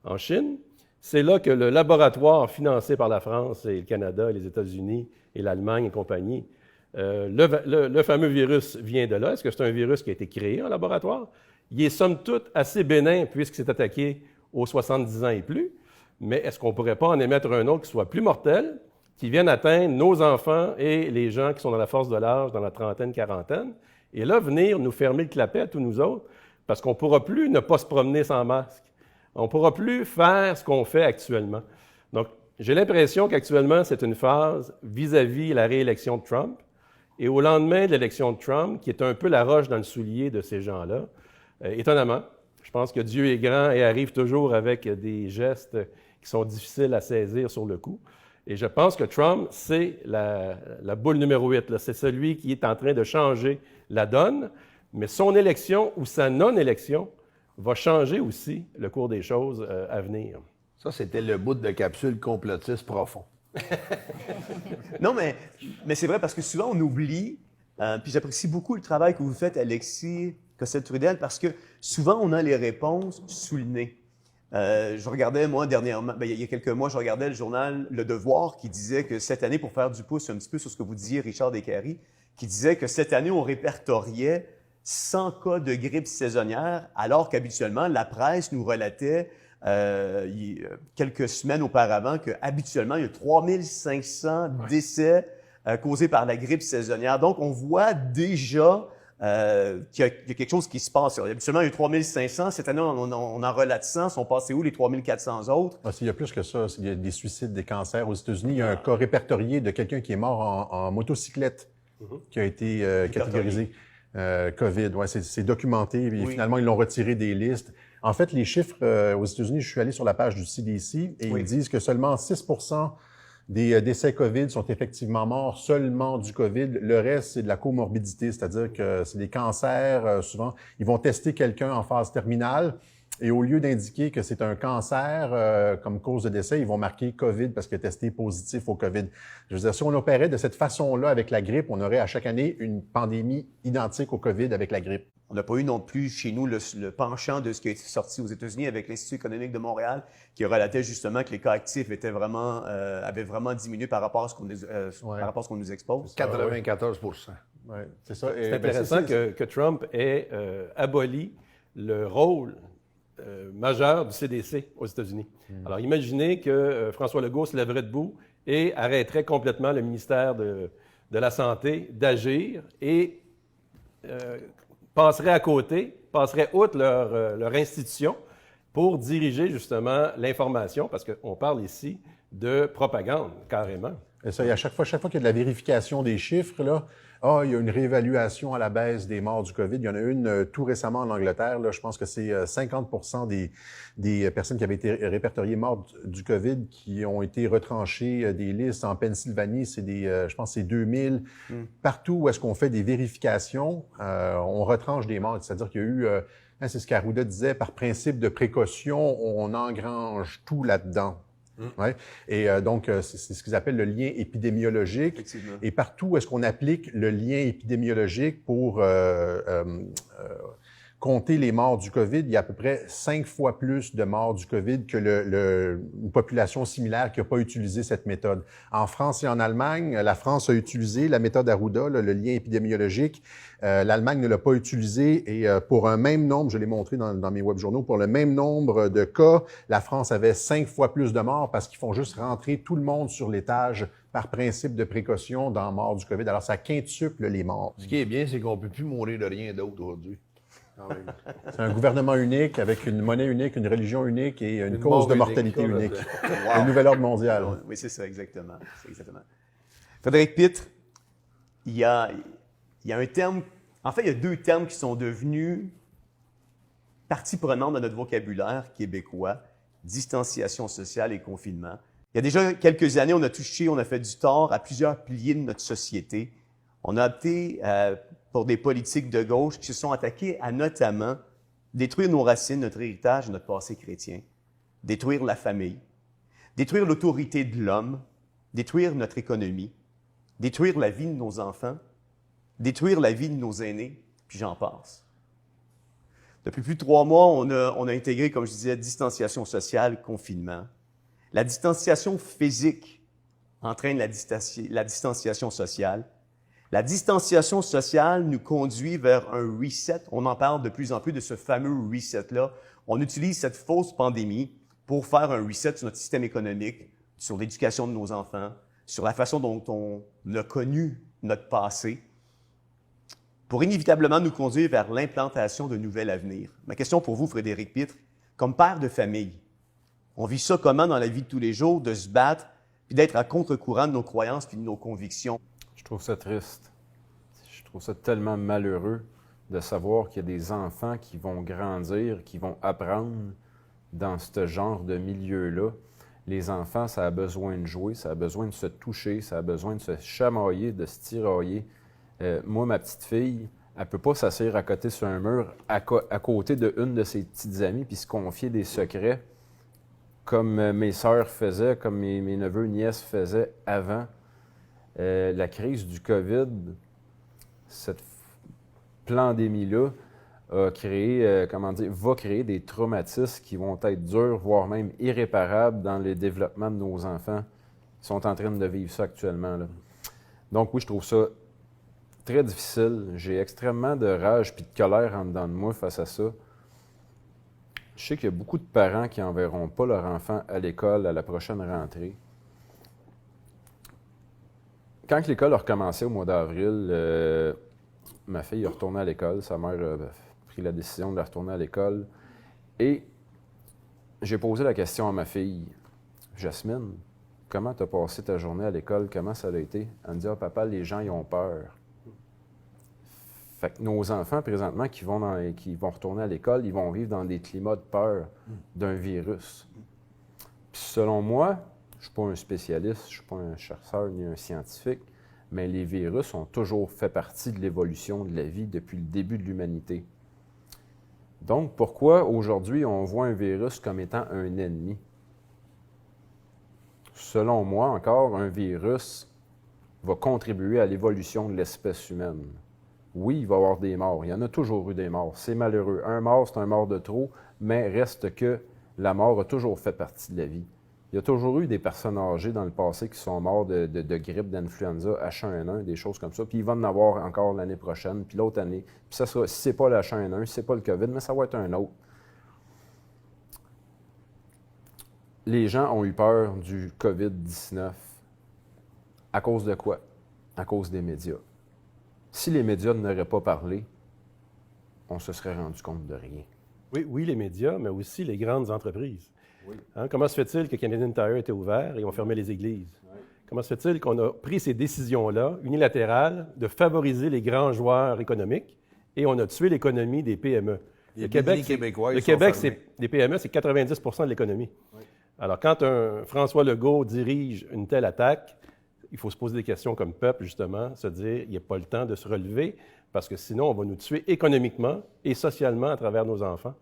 en Chine. C'est là que le laboratoire financé par la France et le Canada, et les États-Unis et l'Allemagne et compagnie, le fameux virus vient de là. Est-ce que c'est un virus qui a été créé en laboratoire? Il est somme toute assez bénin puisqu'il s'est attaqué aux 70 ans et plus. Mais est-ce qu'on ne pourrait pas en émettre un autre qui soit plus mortel, qui vienne atteindre nos enfants et les gens qui sont dans la force de l'âge, dans la trentaine, quarantaine, et là, venir nous fermer le clapet à tous nous autres, parce qu'on ne pourra plus ne pas se promener sans masque. On ne pourra plus faire ce qu'on fait actuellement. Donc, j'ai l'impression qu'actuellement, c'est une phase vis-à-vis la réélection de Trump, et au lendemain de l'élection de Trump, qui est un peu la roche dans le soulier de ces gens-là, étonnamment, je pense que Dieu est grand et arrive toujours avec des gestes qui sont difficiles à saisir sur le coup. Et je pense que Trump, c'est la boule numéro 8. Là. C'est celui qui est en train de changer la donne, mais son élection ou sa non-élection va changer aussi le cours des choses à venir. Ça, c'était le bout de capsule complotiste profond. Non, mais c'est vrai parce que souvent, on oublie, puis j'apprécie beaucoup le travail que vous faites, Alexis Cossette-Trudel, parce que souvent, on a les réponses sous le nez. Je regardais, moi, dernièrement, il y a quelques mois, je regardais le journal Le Devoir qui disait que cette année, pour faire du pouce un petit peu sur ce que vous disiez, Richard Descaries, qui disait que cette année, on répertoriait 100 cas de grippe saisonnière, alors qu'habituellement, la presse nous relatait quelques semaines auparavant qu'habituellement, il y a 3500 décès causés par la grippe saisonnière. Donc, on voit déjà qu'il y a quelque chose qui se passe. Habituellement, il y a 3500. Cette année, on en relate 100. Sont passés où les 3400 autres? Il y a plus que ça. Il y a des suicides, des cancers. Aux États-Unis, il y a un cas répertorié de quelqu'un qui est mort en motocyclette qui a été catégorisé COVID. Ouais, c'est documenté. Et finalement, ils l'ont retiré des listes. En fait, les chiffres aux États-Unis, je suis allé sur la page du CDC et ils disent que seulement 6% des décès COVID sont effectivement morts seulement du COVID. Le reste, c'est de la comorbidité, c'est-à-dire que c'est des cancers. Souvent, ils vont tester quelqu'un en phase terminale et au lieu d'indiquer que c'est un cancer comme cause de décès, ils vont marquer COVID parce qu'il est testé positif au COVID. Je veux dire, si on opérait de cette façon-là avec la grippe, on aurait à chaque année une pandémie identique au COVID avec la grippe. On n'a pas eu non plus chez nous le penchant de ce qui a été sorti aux États-Unis avec l'Institut économique de Montréal qui relatait justement que les cas actifs étaient avaient vraiment diminué par rapport à ce qu'on nous expose. 94%. Ouais, c'est ça. C'est intéressant que Trump ait aboli le rôle majeur du CDC aux États-Unis. Alors, imaginez que François Legault se lèverait debout et arrêterait complètement le ministère de la Santé d'agir et passerait à côté, passerait outre leur institution pour diriger justement l'information, parce qu'on parle ici de propagande, carrément. Et ça, à chaque fois qu'il y a de la vérification des chiffres, là, il y a une réévaluation à la baisse des morts du COVID. Il y en a une tout récemment en Angleterre. Là, je pense que c'est 50% des personnes qui avaient été répertoriées mortes du COVID qui ont été retranchées des listes. En Pennsylvanie, c'est je pense que c'est 2000. Partout où est-ce qu'on fait des vérifications, on retranche des morts. C'est-à-dire qu'il y a eu, c'est ce qu'Arruda disait, par principe de précaution, on engrange tout là-dedans. Ouais. Et donc, c'est ce qu'ils appellent le lien épidémiologique. Effectivement. Et partout où est-ce qu'on applique le lien épidémiologique pour compter les morts du COVID, il y a à peu près 5 fois plus de morts du COVID que une population similaire qui n'a pas utilisé cette méthode. En France et en Allemagne, la France a utilisé la méthode Arruda, le lien épidémiologique. L'Allemagne ne l'a pas utilisé et pour un même nombre, je l'ai montré dans mes webjournaux, pour le même nombre de cas, la France avait 5 fois plus de morts parce qu'ils font juste rentrer tout le monde sur l'étage par principe de précaution dans mort du COVID. Alors, ça quintuple les morts. Ce qui est bien, c'est qu'on ne peut plus mourir de rien d'autre aujourd'hui. C'est un gouvernement unique, avec une monnaie unique, une religion unique et une cause mort de unique. mortalité unique. Un nouvel ordre mondial. Oui, c'est ça, exactement. Frédéric Pitre, il y a un terme, en fait, il y a 2 termes qui sont devenus partie prenante de notre vocabulaire québécois, distanciation sociale et confinement. Il y a déjà quelques années, on a fait du tort à plusieurs piliers de notre société. On a opté pour des politiques de gauche qui se sont attaquées à notamment détruire nos racines, notre héritage et notre passé chrétien, détruire la famille, détruire l'autorité de l'homme, détruire notre économie, détruire la vie de nos enfants, détruire la vie de nos aînés, puis j'en passe. Depuis plus de 3 mois, on a intégré, comme je disais, distanciation sociale, confinement. La distanciation physique entraîne la distanciation sociale. La distanciation sociale nous conduit vers un reset. On en parle de plus en plus de ce fameux reset-là. On utilise cette fausse pandémie pour faire un reset sur notre système économique, sur l'éducation de nos enfants, sur la façon dont on a connu notre passé, pour inévitablement nous conduire vers l'implantation d'un nouvel avenir. Ma question pour vous, Frédéric Pitre, comme père de famille, on vit ça comment dans la vie de tous les jours, de se battre, puis d'être à contre-courant de nos croyances puis de nos convictions? Je trouve ça triste. Je trouve ça tellement malheureux de savoir qu'il y a des enfants qui vont grandir, qui vont apprendre dans ce genre de milieu-là. Les enfants, ça a besoin de jouer, ça a besoin de se toucher, ça a besoin de se chamailler, de se tirailler. Moi, ma petite fille, elle ne peut pas s'asseoir à côté sur un mur, à côté d'une de ses petites amies, puis se confier des secrets, comme mes sœurs faisaient, comme mes neveux, nièces faisaient avant. La crise du COVID, cette pandémie-là, va créer des traumatismes qui vont être durs, voire même irréparables dans le développement de nos enfants. Ils sont en train de vivre ça actuellement, là. Donc oui, je trouve ça très difficile. J'ai extrêmement de rage et de colère en dedans de moi face à ça. Je sais qu'il y a beaucoup de parents qui n'enverront pas leur enfant à l'école à la prochaine rentrée. Quand l'école a recommencé au mois d'avril, ma fille est retournée à l'école. Sa mère a pris la décision de la retourner à l'école. Et j'ai posé la question à ma fille, « Jasmine, comment tu as passé ta journée à l'école? Comment ça a été? » Elle me dit, « Ah, papa, les gens, ils ont peur. » Fait que nos enfants, présentement, qui vont retourner à l'école, ils vont vivre dans des climats de peur d'un virus. Puis selon moi, je ne suis pas un spécialiste, je ne suis pas un chercheur ni un scientifique, mais les virus ont toujours fait partie de l'évolution de la vie depuis le début de l'humanité. Donc, pourquoi aujourd'hui on voit un virus comme étant un ennemi? Selon moi, encore, un virus va contribuer à l'évolution de l'espèce humaine. Oui, il va y avoir des morts. Il y en a toujours eu des morts. C'est malheureux. Un mort, c'est un mort de trop, mais reste que la mort a toujours fait partie de la vie. Il y a toujours eu des personnes âgées dans le passé qui sont morts de grippe, d'influenza, H1N1, des choses comme ça. Puis il va en avoir encore l'année prochaine, puis l'autre année. Puis ça sera, si ce n'est pas le H1N1, si ce n'est pas le COVID, mais ça va être un autre. Les gens ont eu peur du COVID-19. À cause de quoi? À cause des médias. Si les médias n'auraient pas parlé, on se serait rendu compte de rien. Oui, les médias, mais aussi les grandes entreprises. Oui. Hein, comment se fait-il que Canadian Tire était ouvert et on fermait les églises? Oui. Comment se fait-il qu'on a pris ces décisions-là, unilatérales, de favoriser les grands joueurs économiques et on a tué l'économie des PME? Le Québec, les PME, c'est 90 % de l'économie. Oui. Alors, quand un François Legault dirige une telle attaque, il faut se poser des questions comme peuple, justement, se dire il n'y a pas le temps de se relever parce que sinon, on va nous tuer économiquement et socialement à travers nos enfants.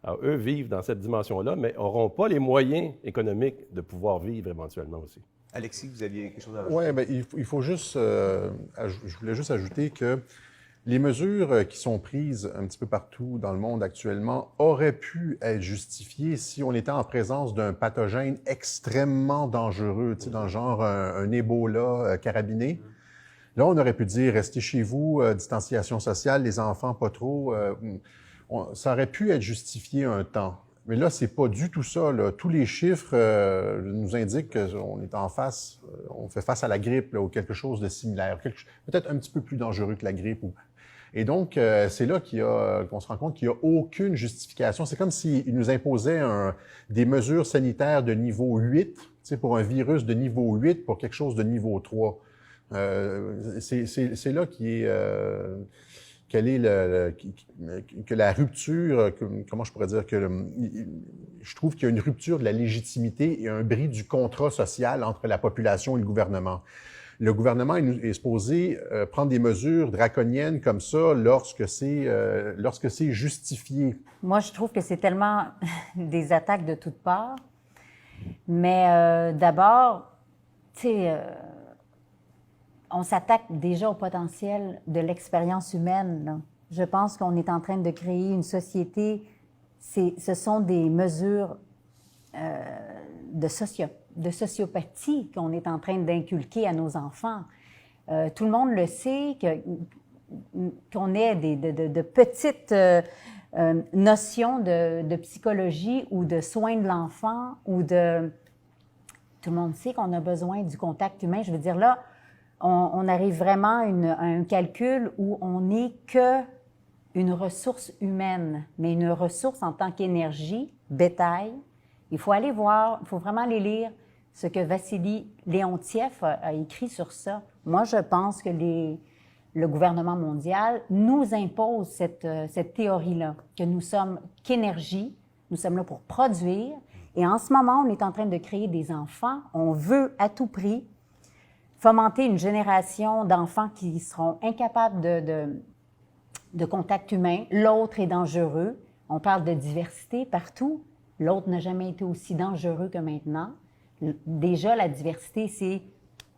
Alors, eux vivent dans cette dimension-là, mais n'auront pas les moyens économiques de pouvoir vivre éventuellement aussi. Alexis, vous aviez quelque chose à rajouter? Oui, bien, il faut juste... je voulais juste ajouter que les mesures qui sont prises un petit peu partout dans le monde actuellement auraient pu être justifiées si on était en présence d'un pathogène extrêmement dangereux, tu sais, dans le genre un Ebola carabiné. Là, on aurait pu dire, restez chez vous, distanciation sociale, les enfants pas trop. Ça aurait pu être justifié un temps. Mais là, c'est pas du tout ça, là. Tous les chiffres nous indiquent qu'on est en face, on fait face à la grippe là, ou quelque chose de similaire, peut-être un petit peu plus dangereux que la grippe. Et donc, c'est là qu'on se rend compte qu'il n'y a aucune justification. C'est comme s'ils nous imposaient des mesures sanitaires de niveau 8, tu sais, pour un virus de niveau 8 pour quelque chose de niveau 3. C'est là quelle est que la rupture, comment je pourrais dire, je trouve qu'il y a une rupture de la légitimité et un bris du contrat social entre la population et le gouvernement. Le gouvernement est supposé prendre des mesures draconiennes comme ça lorsque c'est justifié. Moi, je trouve que c'est tellement des attaques de toutes parts. Mais d'abord, tu sais, on s'attaque déjà au potentiel de l'expérience humaine, là. Je pense qu'on est en train de créer une société, ce sont des mesures de sociopathie qu'on est en train d'inculquer à nos enfants. Tout le monde le sait, qu'on ait de petites notions de psychologie ou de soins de l'enfant ou de... Tout le monde sait qu'on a besoin du contact humain. Je veux dire, là, on arrive vraiment à un calcul où on n'est qu'une ressource humaine, mais une ressource en tant qu'énergie, bétail. Il faut aller voir, il faut vraiment aller lire ce que Vassili Leontiev a écrit sur ça. Moi, je pense que le gouvernement mondial nous impose cette théorie-là, que nous sommes qu'énergie, nous sommes là pour produire, et en ce moment, on est en train de créer des enfants. On veut à tout prix fomenter une génération d'enfants qui seront incapables de contact humain. L'autre est dangereux. On parle de diversité partout. L'autre n'a jamais été aussi dangereux que maintenant. Déjà, la diversité, c'est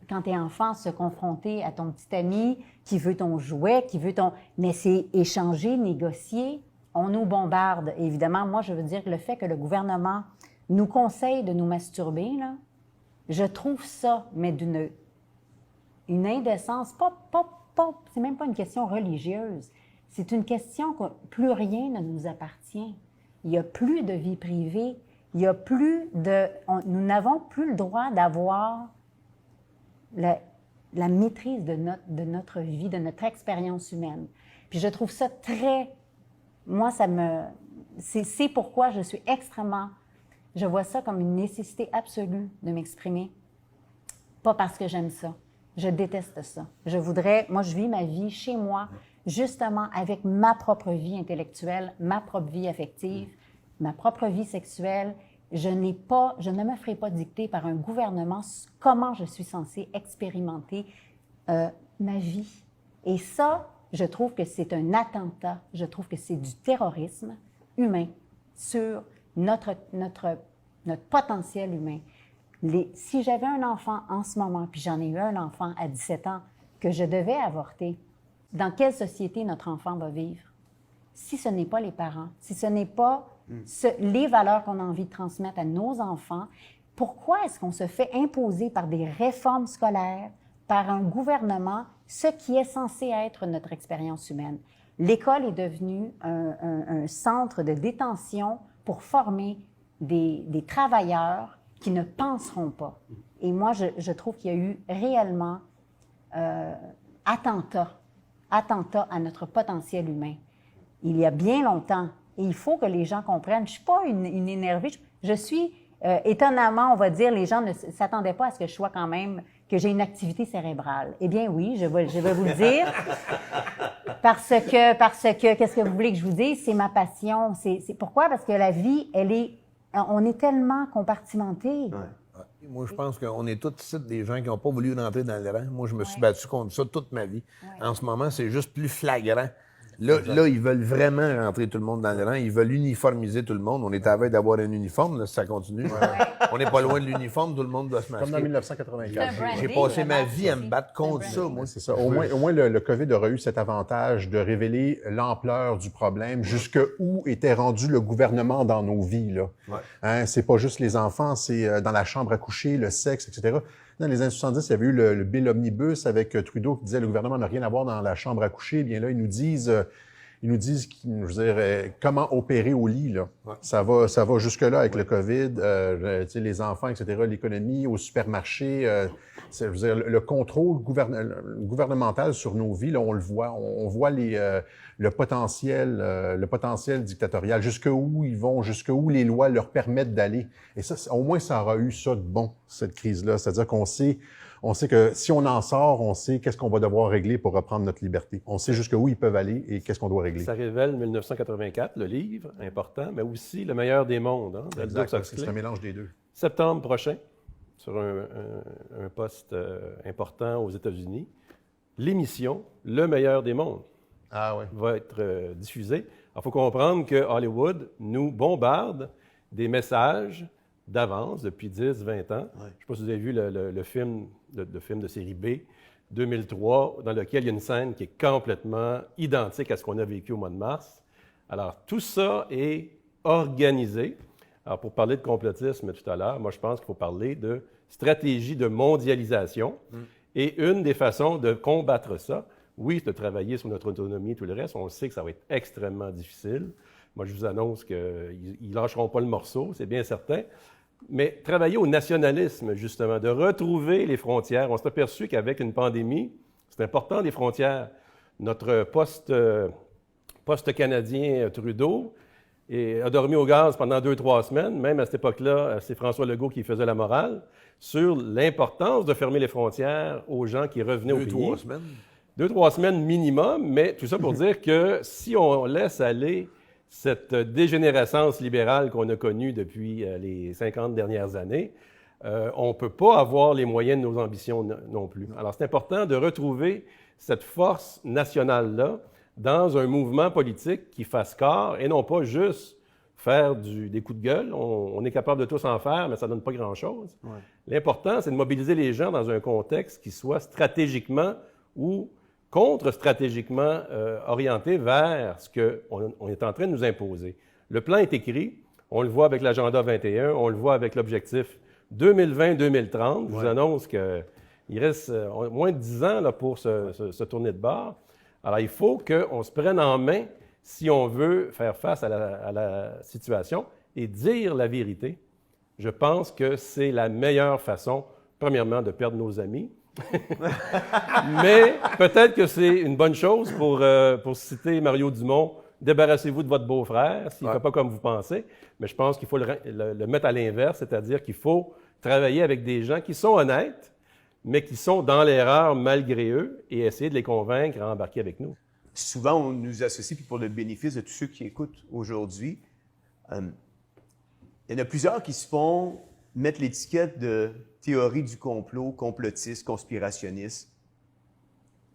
quand tu es enfant, se confronter à ton petit ami qui veut ton jouet, qui veut ton... Mais c'est échanger, négocier. On nous bombarde. Évidemment, moi, je veux dire que le fait que le gouvernement nous conseille de nous masturber, là, je trouve ça, mais une indécence, c'est même pas une question religieuse. C'est une question que plus rien ne nous appartient. Il n'y a plus de vie privée. Il y a plus nous n'avons plus le droit d'avoir la maîtrise de notre vie, de notre expérience humaine. Puis je trouve ça très... Moi, c'est pourquoi je suis extrêmement... Je vois ça comme une nécessité absolue de m'exprimer. Pas parce que j'aime ça. Je déteste ça. Moi, je vis ma vie chez moi, justement avec ma propre vie intellectuelle, ma propre vie affective, ma propre vie sexuelle. Je ne me ferai pas dicter par un gouvernement comment je suis censée expérimenter ma vie. Et ça, je trouve que c'est un attentat, je trouve que c'est du terrorisme humain sur notre potentiel humain. Si j'avais un enfant en ce moment, puis j'en ai eu un enfant à 17 ans, que je devais avorter, dans quelle société notre enfant va vivre? Si ce n'est pas les parents, si ce n'est pas les valeurs qu'on a envie de transmettre à nos enfants, pourquoi est-ce qu'on se fait imposer par des réformes scolaires, par un gouvernement, ce qui est censé être notre expérience humaine? L'école est devenue un centre de détention pour former des travailleurs qui ne penseront pas. Et moi, je trouve qu'il y a eu réellement attentat à notre potentiel humain. Il y a bien longtemps. Et il faut que les gens comprennent. Je ne suis pas une énervée. Je suis, étonnamment, on va dire, les gens ne s'attendaient pas à ce que je sois quand même, que j'ai une activité cérébrale. Eh bien oui, je vais vous le dire. Parce que, qu'est-ce que vous voulez que je vous dise? C'est ma passion. Pourquoi? Parce que la vie, on est tellement compartimentés. Ouais. Moi, je pense qu'on est tous ici des gens qui n'ont pas voulu rentrer dans le rang. Moi, je me suis battu contre ça toute ma vie. Ouais. En ce moment, c'est juste plus flagrant. Là, ils veulent vraiment rentrer tout le monde dans le rang. Ils veulent uniformiser tout le monde. On est à la veille d'avoir un uniforme, là, si ça continue. On n'est pas loin de l'uniforme, tout le monde doit se masquer. Comme dans 1984. J'ai passé ma vie à me battre contre ça, moi. C'est ça. Au moins le COVID aurait eu cet avantage de révéler l'ampleur du problème, jusqu'où était rendu le gouvernement dans nos vies, là. Ouais. Hein, c'est pas juste les enfants, c'est dans la chambre à coucher, le sexe, etc. Dans les années 70, il y avait eu le Bill Omnibus avec Trudeau qui disait le gouvernement n'a rien à voir dans la chambre à coucher. Bien là, ils nous disent, je veux dire, comment opérer au lit, là. Ouais. Ça va jusque-là avec le COVID, tu sais, les enfants, etc., l'économie, au supermarché. Je veux dire, le contrôle gouvernemental sur nos vies, là, on le voit. On voit le potentiel dictatorial, jusqu'où ils vont, jusqu'où les lois leur permettent d'aller. Et ça, au moins, ça aura eu ça de bon, cette crise-là. C'est-à-dire qu'on sait que si on en sort, on sait qu'est-ce qu'on va devoir régler pour reprendre notre liberté. On sait jusqu'où ils peuvent aller et qu'est-ce qu'on doit régler. Ça révèle 1984, le livre, important, mais aussi Le meilleur des mondes, hein, d'Aldous Huxley. C'est un mélange des deux. Septembre prochain, sur un poste important aux États-Unis, l'émission Le meilleur des mondes Ah ouais. va être diffusée. Il faut comprendre que Hollywood nous bombarde des messages d'avance depuis 10, 20 ans. Ouais. Je ne sais pas si vous avez vu le film de série B, 2003, dans lequel il y a une scène qui est complètement identique à ce qu'on a vécu au mois de mars. Alors, tout ça est organisé. Alors, pour parler de complotisme tout à l'heure, moi, je pense qu'il faut parler de stratégie de mondialisation. Et une des façons de combattre ça, oui, c'est de travailler sur notre autonomie et tout le reste. On sait que ça va être extrêmement difficile. Moi, je vous annonce qu'ils ne lâcheront pas le morceau, c'est bien certain. Mais travailler au nationalisme, justement, de retrouver les frontières. On s'est aperçu qu'avec une pandémie, c'est important les frontières. Notre poste canadien Trudeau a dormi au gaz pendant 2-3 semaines. Même à cette époque-là, c'est François Legault qui faisait la morale sur l'importance de fermer les frontières aux gens qui revenaient au pays. 2-3 semaines. 2-3 semaines minimum, mais tout ça pour dire que si on laisse aller cette dégénérescence libérale qu'on a connue depuis les 50 dernières années, on ne peut pas avoir les moyens de nos ambitions non plus. Alors, c'est important de retrouver cette force nationale-là dans un mouvement politique qui fasse corps et non pas juste faire des coups de gueule. On est capable de tous en faire, mais ça ne donne pas grand-chose. Ouais. L'important, c'est de mobiliser les gens dans un contexte qui soit stratégiquement ou contre-stratégiquement orienté vers ce qu'on est en train de nous imposer. Le plan est écrit, on le voit avec l'Agenda 21, on le voit avec l'objectif 2020-2030. Je vous annonce qu'il reste moins de 10 ans là, pour se tourner de bord. Alors, il faut qu'on se prenne en main si on veut faire face à la situation et dire la vérité. Je pense que c'est la meilleure façon, premièrement, de perdre nos amis, mais peut-être que c'est une bonne chose pour citer Mario Dumont, débarrassez-vous de votre beau-frère s'il ne fait pas comme vous pensez. Mais je pense qu'il faut le mettre à l'inverse, c'est-à-dire qu'il faut travailler avec des gens qui sont honnêtes, mais qui sont dans l'erreur malgré eux et essayer de les convaincre à embarquer avec nous. Souvent, on nous associe, puis pour le bénéfice de tous ceux qui écoutent aujourd'hui, il y en a plusieurs qui se font mettre l'étiquette de théorie du complot, complotiste, conspirationniste.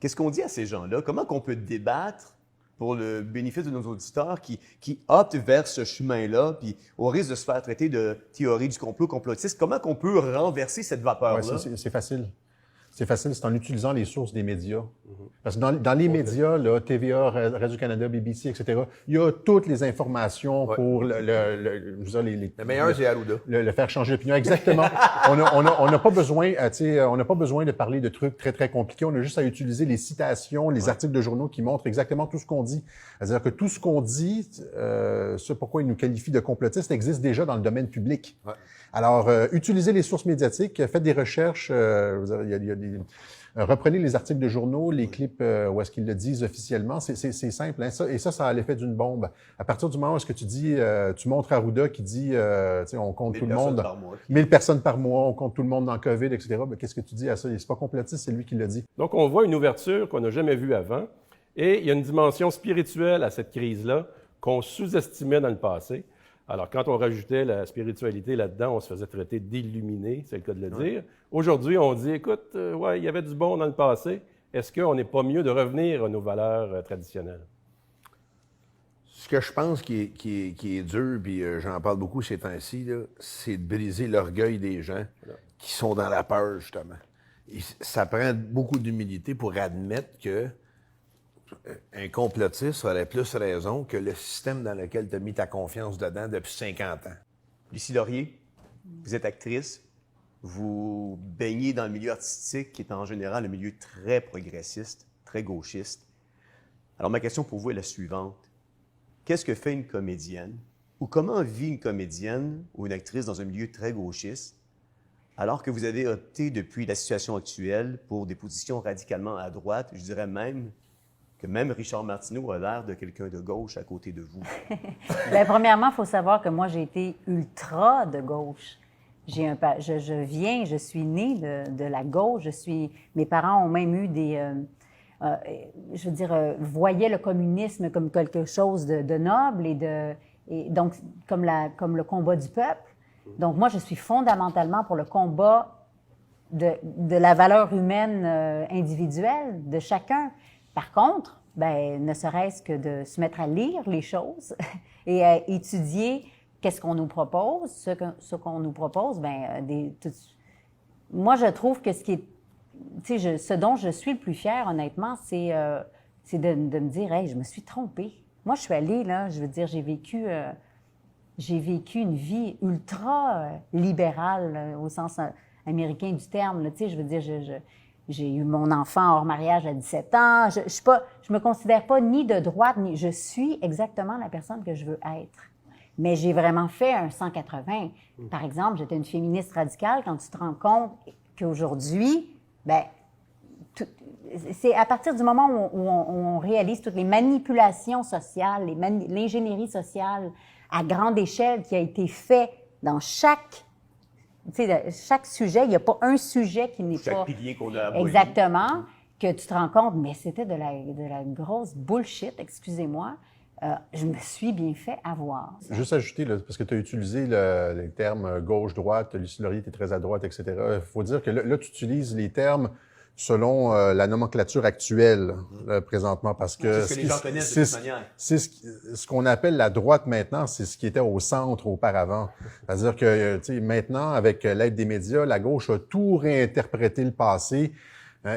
Qu'est-ce qu'on dit à ces gens-là? Comment qu'on peut débattre pour le bénéfice de nos auditeurs qui optent vers ce chemin-là, puis au risque de se faire traiter de théorie du complot, complotiste? Comment qu'on peut renverser cette vapeur-là? Ouais, c'est facile. C'est facile, c'est en utilisant les sources des médias. Parce que dans les médias, là, TVA, Radio-Canada, BBC, etc., il y a toutes les informations pour le meilleur, c'est Arruda. Le faire changer d'opinion. Exactement. On n'a pas besoin, on n'a pas besoin de parler de trucs très, très compliqués. On a juste à utiliser les citations, les articles de journaux qui montrent exactement tout ce qu'on dit. C'est-à-dire que tout ce qu'on dit, ce pourquoi ils nous qualifient de complotistes, existe déjà dans le domaine public. Ouais. Alors, utilisez les sources médiatiques, faites des recherches, reprenez les articles de journaux, les clips où est-ce qu'ils le disent officiellement, c'est simple. Hein, ça a l'effet d'une bombe. À partir du moment où est-ce que tu dis, tu montres Arruda qui dit, on compte tout le monde, 1000 personnes par mois, on compte tout le monde dans le COVID, etc. Ben, qu'est-ce que tu dis à ça? C'est pas complotiste, c'est lui qui l'a dit. Donc, on voit une ouverture qu'on n'a jamais vue avant, et il y a une dimension spirituelle à cette crise-là qu'on sous-estimait dans le passé. Alors, quand on rajoutait la spiritualité là-dedans, on se faisait traiter d'illuminé, c'est le cas de le dire. Aujourd'hui, on dit, écoute, il y avait du bon dans le passé. Est-ce qu'on n'est pas mieux de revenir à nos valeurs traditionnelles? Ce que je pense qui est dur, puis j'en parle beaucoup ces temps-ci, là, c'est de briser l'orgueil des gens qui sont dans la peur, justement. Et ça prend beaucoup d'humilité pour admettre que un complotiste aurait plus raison que le système dans lequel tu as mis ta confiance dedans depuis 50 ans. Lucie Laurier, vous êtes actrice, vous baignez dans le milieu artistique qui est en général un milieu très progressiste, très gauchiste. Alors ma question pour vous est la suivante. Qu'est-ce que fait une comédienne ou comment vit une comédienne ou une actrice dans un milieu très gauchiste alors que vous avez opté depuis la situation actuelle pour des positions radicalement à droite, je dirais même que même Richard Martineau a l'air de quelqu'un de gauche à côté de vous? Bien, premièrement, il faut savoir que moi, j'ai été ultra de gauche. Je suis née de la gauche. Mes parents ont même eu voyaient le communisme comme quelque chose de noble et donc comme le combat du peuple. Donc moi, je suis fondamentalement pour le combat de la valeur humaine individuelle de chacun. Par contre, ben, ne serait-ce que de se mettre à lire les choses et à étudier qu'est-ce qu'on nous propose, ce qu'on nous propose, moi, je trouve que ce dont je suis le plus fière, honnêtement, c'est de me dire, hey, je me suis trompée. Moi, je suis allée, là, je veux dire, j'ai vécu une vie ultra libérale au sens américain du terme, là, tu sais, je veux dire, j'ai eu mon enfant hors mariage à 17 ans. Je me considère pas ni de droite, ni... Je suis exactement la personne que je veux être. Mais j'ai vraiment fait un 180. Par exemple, j'étais une féministe radicale. Quand tu te rends compte qu'aujourd'hui, c'est à partir du moment où on réalise toutes les manipulations sociales, l'ingénierie sociale à grande échelle qui a été fait dans chaque sujet, il n'y a pas un sujet qui n'est pas... Chaque pilier qu'on a aboli. Exactement, que tu te rends compte, mais c'était de la grosse bullshit, excusez-moi. Je me suis bien fait avoir. Juste ajouter, là, parce que tu as utilisé les termes gauche-droite, Lucie Laurier, tu es très à droite, etc. Il faut dire que là, tu utilises les termes selon la nomenclature actuelle présentement, parce que c'est ce que les gens connaissent de toute manière. C'est ce qu'on appelle la droite maintenant, c'est ce qui était au centre auparavant. C'est-à-dire que maintenant, avec l'aide des médias, la gauche a tout réinterprété le passé.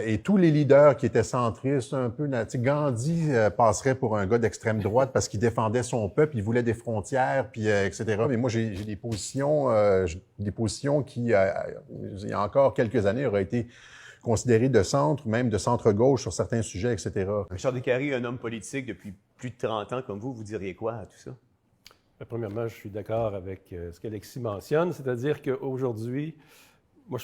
Et tous les leaders qui étaient centristes, un peu, Gandhi passerait pour un gars d'extrême droite parce qu'il défendait son peuple, il voulait des frontières, puis etc. Mais moi, j'ai des positions qui, il y a encore quelques années, auraient été considérées de centre, même de centre-gauche sur certains sujets, etc. Richard Descaries, un homme politique depuis plus de 30 ans comme vous diriez quoi à tout ça? Premièrement, je suis d'accord avec ce qu'Alexis mentionne, c'est-à-dire qu'aujourd'hui, moi,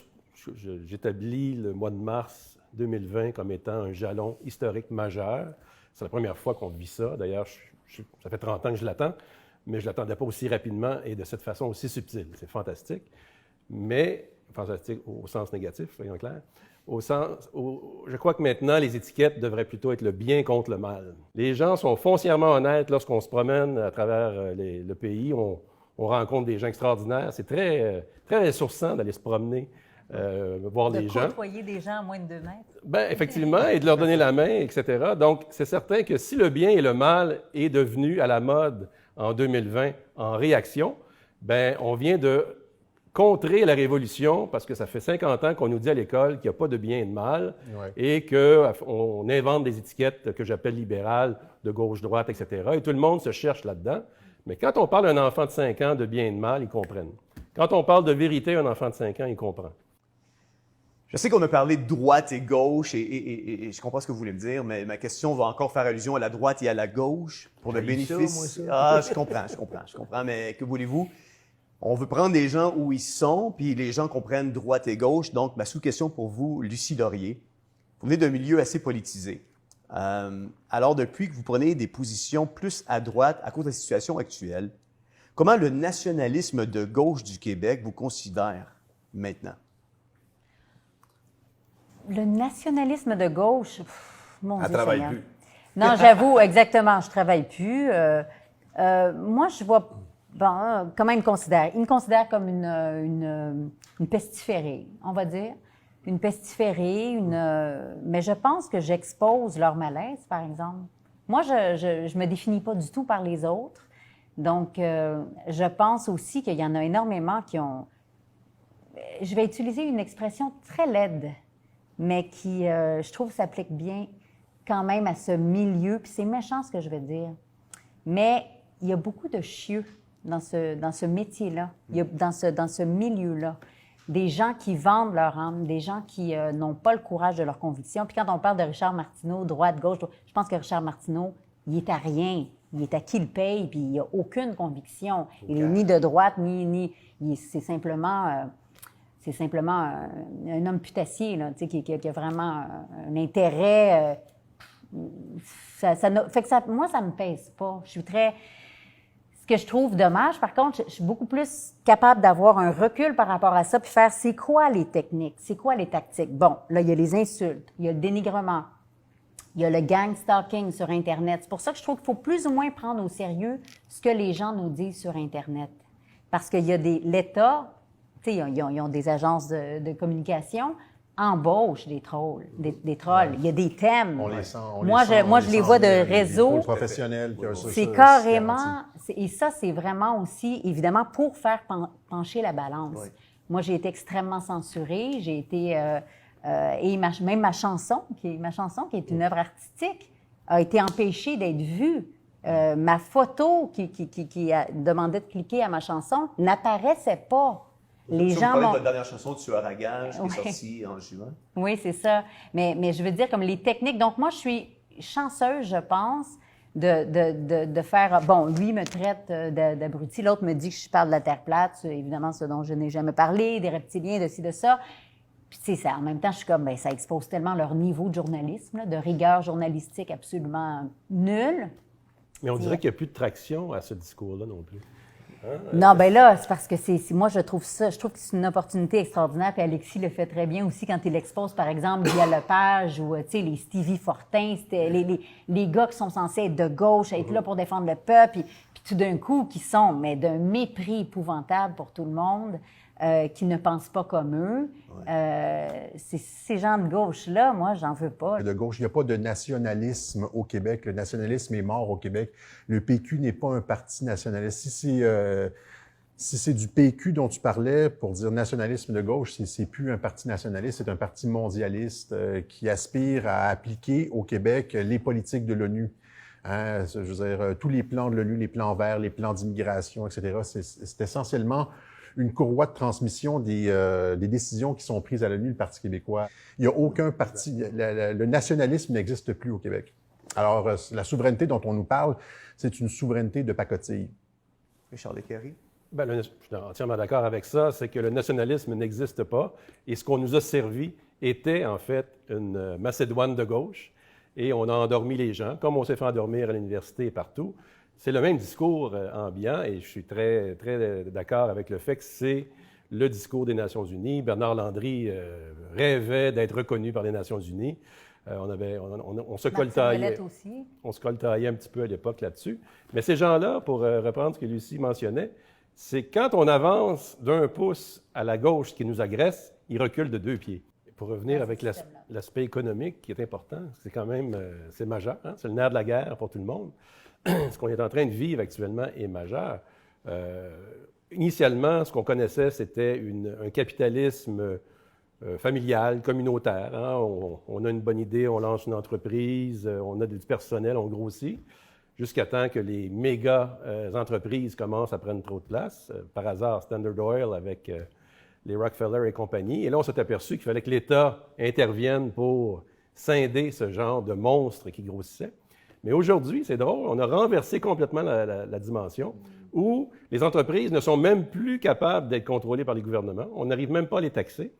j'établis le mois de mars 2020 comme étant un jalon historique majeur. C'est la première fois qu'on vit ça. D'ailleurs, ça fait 30 ans que je l'attends, mais je ne l'attendais pas aussi rapidement et de cette façon aussi subtile. C'est fantastique, mais fantastique au sens négatif, soyons clairs. Je crois que maintenant, les étiquettes devraient plutôt être le bien contre le mal. Les gens sont foncièrement honnêtes lorsqu'on se promène à travers le pays. On rencontre des gens extraordinaires. C'est très, très ressourçant d'aller se promener. Voir les gens. De côtoyer des gens à moins de 2 mètres. Bien, effectivement, et de leur donner la main, etc. Donc, c'est certain que si le bien et le mal est devenu à la mode en 2020 en réaction, bien, on vient de contrer la révolution parce que ça fait 50 ans qu'on nous dit à l'école qu'il n'y a pas de bien et de mal et qu'on invente des étiquettes que j'appelle libérales, de gauche-droite, etc. Et tout le monde se cherche là-dedans. Mais quand on parle d'un enfant de 5 ans de bien et de mal, ils comprennent. Quand on parle de vérité à un enfant de 5 ans, il comprend. Je sais qu'on a parlé de droite et gauche et je comprends ce que vous voulez me dire, mais ma question va encore faire allusion à la droite et à la gauche pour le bénéfice. Je comprends, mais que voulez-vous? On veut prendre des gens où ils sont, puis les gens comprennent droite et gauche. Donc, ma sous-question pour vous, Lucie Laurier, vous venez d'un milieu assez politisé. Alors, depuis que vous prenez des positions plus à droite à cause de la situation actuelle, comment le nationalisme de gauche du Québec vous considère maintenant? Le nationalisme de gauche, mon Dieu. Elle travaille plus. Non, j'avoue, exactement, je travaille plus. Moi, je vois, comment ils me considèrent? Ils me considèrent comme une pestiférée, on va dire. Une pestiférée, mais je pense que j'expose leur malaise, par exemple. Moi, je me définis pas du tout par les autres. Donc, je pense aussi qu'il y en a énormément qui ont... Je vais utiliser une expression très laide, mais qui, je trouve, s'applique bien quand même à ce milieu. Puis c'est méchant ce que je vais dire. Mais il y a beaucoup de chieux dans ce métier-là, dans ce milieu-là. Des gens qui vendent leur âme, des gens qui n'ont pas le courage de leurs convictions. Puis quand on parle de Richard Martineau, droite, gauche, je pense que Richard Martineau, il est à rien. Il est à qui le paye, puis il n'a aucune conviction. Il n'est ni de droite, c'est simplement un homme putassier, là, qui a vraiment un intérêt. Fait que moi, ça ne me pèse pas. Je suis très... Ce que je trouve dommage, par contre, je suis beaucoup plus capable d'avoir un recul par rapport à ça, puis faire c'est quoi les techniques, c'est quoi les tactiques. Bon, là, il y a les insultes, il y a le dénigrement, il y a le gang stalking sur Internet. C'est pour ça que je trouve qu'il faut plus ou moins prendre au sérieux ce que les gens nous disent sur Internet. Parce qu'il y a l'État, tu sais, ils ont des agences de communication, embauchent des trolls. Il y a des thèmes. On les sent. Moi, je les vois de réseau. Les professionnels qui ont ça. C'est carrément... Et ça, c'est vraiment aussi, évidemment, pour faire pencher la balance. Oui. Moi, j'ai été extrêmement censurée. J'ai été... et même ma chanson, qui est une œuvre artistique, a été empêchée d'être vue. Ma photo qui a demandé de cliquer à ma chanson n'apparaissait pas. Les gens m'ont... m'ont... votre dernière chanson, Tueur à gages, qui est sortie en juin. Oui, c'est ça. Mais je veux dire, comme les techniques... Donc, moi, je suis chanceuse, je pense, de faire... Bon, lui me traite d'abruti. L'autre me dit que je parle de la Terre plate. C'est évidemment ce dont je n'ai jamais parlé, des reptiliens, de ci, de ça. Puis, tu sais, en même temps, je suis comme... Bien, ça expose tellement leur niveau de journalisme, là, de rigueur journalistique absolument nulle. Mais on dirait qu'il n'y a plus de traction à ce discours-là non plus. Non, ben là, c'est parce que moi, je trouve que c'est une opportunité extraordinaire, puis Alexis le fait très bien aussi quand il expose, par exemple, Guy Lepage ou, tu sais, les Stevie Fortin, c'était les gars qui sont censés être de gauche, être là pour défendre le peuple, puis tout d'un coup, qui sont, mais d'un mépris épouvantable pour tout le monde, qui ne pensent pas comme eux. Ces gens de gauche-là, moi, j'en veux pas. De gauche, il n'y a pas de nationalisme au Québec. Le nationalisme est mort au Québec. Le PQ n'est pas un parti nationaliste. Si c'est du PQ dont tu parlais pour dire nationalisme de gauche, c'est plus un parti nationaliste, c'est un parti mondialiste qui aspire à appliquer au Québec les politiques de l'ONU. Hein, je veux dire, tous les plans de l'ONU, les plans verts, les plans d'immigration, etc., c'est essentiellement une courroie de transmission des décisions qui sont prises à l'ONU, le Parti québécois. Il n'y a aucun parti... Le nationalisme n'existe plus au Québec. Alors, la souveraineté dont on nous parle, c'est une souveraineté de pacotille. Richard Descaries? Bien, je suis entièrement d'accord avec ça. C'est que le nationalisme n'existe pas. Et ce qu'on nous a servi était, en fait, une Macédoine de gauche. Et on a endormi les gens, comme on s'est fait endormir à l'université et partout. C'est le même discours ambiant et je suis très, très d'accord avec le fait que c'est le discours des Nations unies. Bernard Landry rêvait d'être reconnu par les Nations unies. On se coltaillait. On se coltaillait un petit peu à l'époque là-dessus. Mais ces gens-là, pour reprendre ce que Lucie mentionnait, c'est quand on avance d'1 pouce à la gauche qui nous agresse, ils reculent de 2 pieds. Pour revenir avec l'aspect économique qui est important, c'est quand même c'est majeur. Hein? C'est le nerf de la guerre pour tout le monde. Ce qu'on est en train de vivre actuellement est majeur. Initialement, ce qu'on connaissait, c'était un capitalisme familial, communautaire. Hein? On a une bonne idée, on lance une entreprise, on a du personnel, on grossit, jusqu'à temps que les méga entreprises commencent à prendre trop de place. Par hasard, Standard Oil avec les Rockefeller et compagnie. Et là, on s'est aperçu qu'il fallait que l'État intervienne pour scinder ce genre de monstre qui grossissait. Mais aujourd'hui, c'est drôle, on a renversé complètement la dimension où les entreprises ne sont même plus capables d'être contrôlées par les gouvernements. On n'arrive même pas à les taxer.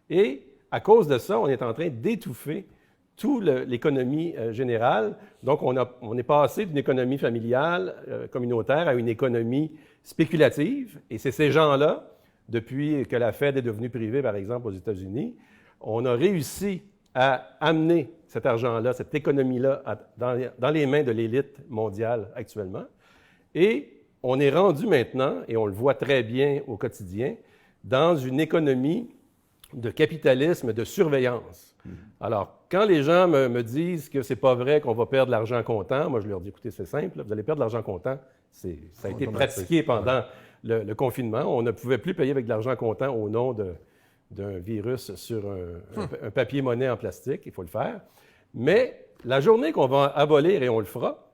Et à cause de ça, on est en train d'étouffer toute l'économie générale. Donc, on est passé d'une économie familiale, communautaire, à une économie spéculative. Et c'est ces gens-là, depuis que la Fed est devenue privée, par exemple, aux États-Unis, on a réussi à amener cet argent-là, cette économie-là, dans les mains de l'élite mondiale actuellement. Et on est rendu maintenant, et on le voit très bien au quotidien, dans une économie de capitalisme, de surveillance. Alors, quand les gens me disent que c'est pas vrai qu'on va perdre l'argent comptant, moi je leur dis, écoutez, c'est simple, vous allez perdre l'argent comptant. Ça a été pratiqué pendant le confinement. On ne pouvait plus payer avec de l'argent comptant au nom d'un virus sur un papier-monnaie en plastique. Il faut le faire. Mais la journée qu'on va abolir, et on le fera,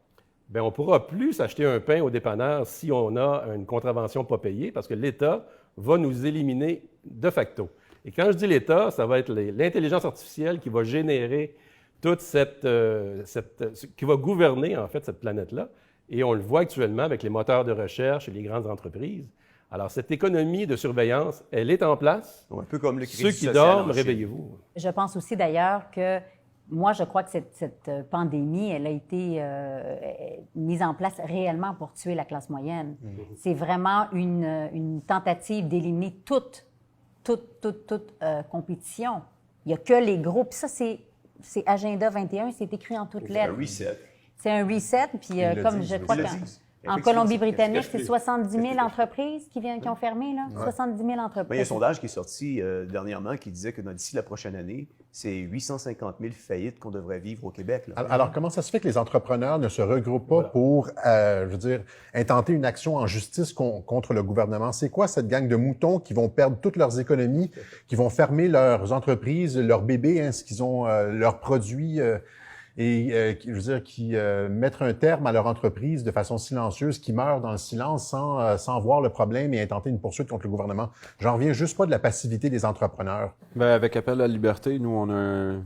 bien, on ne pourra plus s'acheter un pain au dépanneur si on a une contravention pas payée, parce que l'État va nous éliminer de facto. Et quand je dis l'État, ça va être l'intelligence artificielle qui va générer toute qui va gouverner, en fait, cette planète-là. Et on le voit actuellement avec les moteurs de recherche et les grandes entreprises. Alors, cette économie de surveillance, elle est en place. Un peu comme le crédit Ceux qui social dorment, ancien. réveillez-vous. Je pense aussi d'ailleurs que moi, je crois que cette pandémie, elle a été mise en place réellement pour tuer la classe moyenne. C'est vraiment une tentative d'éliminer toute compétition. Il n'y a que les groupes. Ça, c'est Agenda 21, c'est écrit en toutes Un lettres. reset. C'est un reset, puis comme je crois qu'en Colombie-Britannique, c'est 70 000 entreprises qui ont fermé, là. 70 000 entreprises. Il y a un sondage qui est sorti dernièrement qui disait que d'ici la prochaine année, c'est 850 000 faillites qu'on devrait vivre au Québec. Là. Alors, comment ça se fait que les entrepreneurs ne se regroupent pas pour, je veux dire, intenter une action en justice contre le gouvernement? C'est quoi cette gang de moutons qui vont perdre toutes leurs économies, qui vont fermer leurs entreprises, leurs bébés, hein, ce qu'ils ont, leurs produits, je veux dire, qui mettent un terme à leur entreprise de façon silencieuse, qui meurent dans le silence sans voir le problème et intenter une poursuite contre le gouvernement? J'en reviens juste pas de la passivité des entrepreneurs. Bien, avec Appel à la liberté, nous, on a un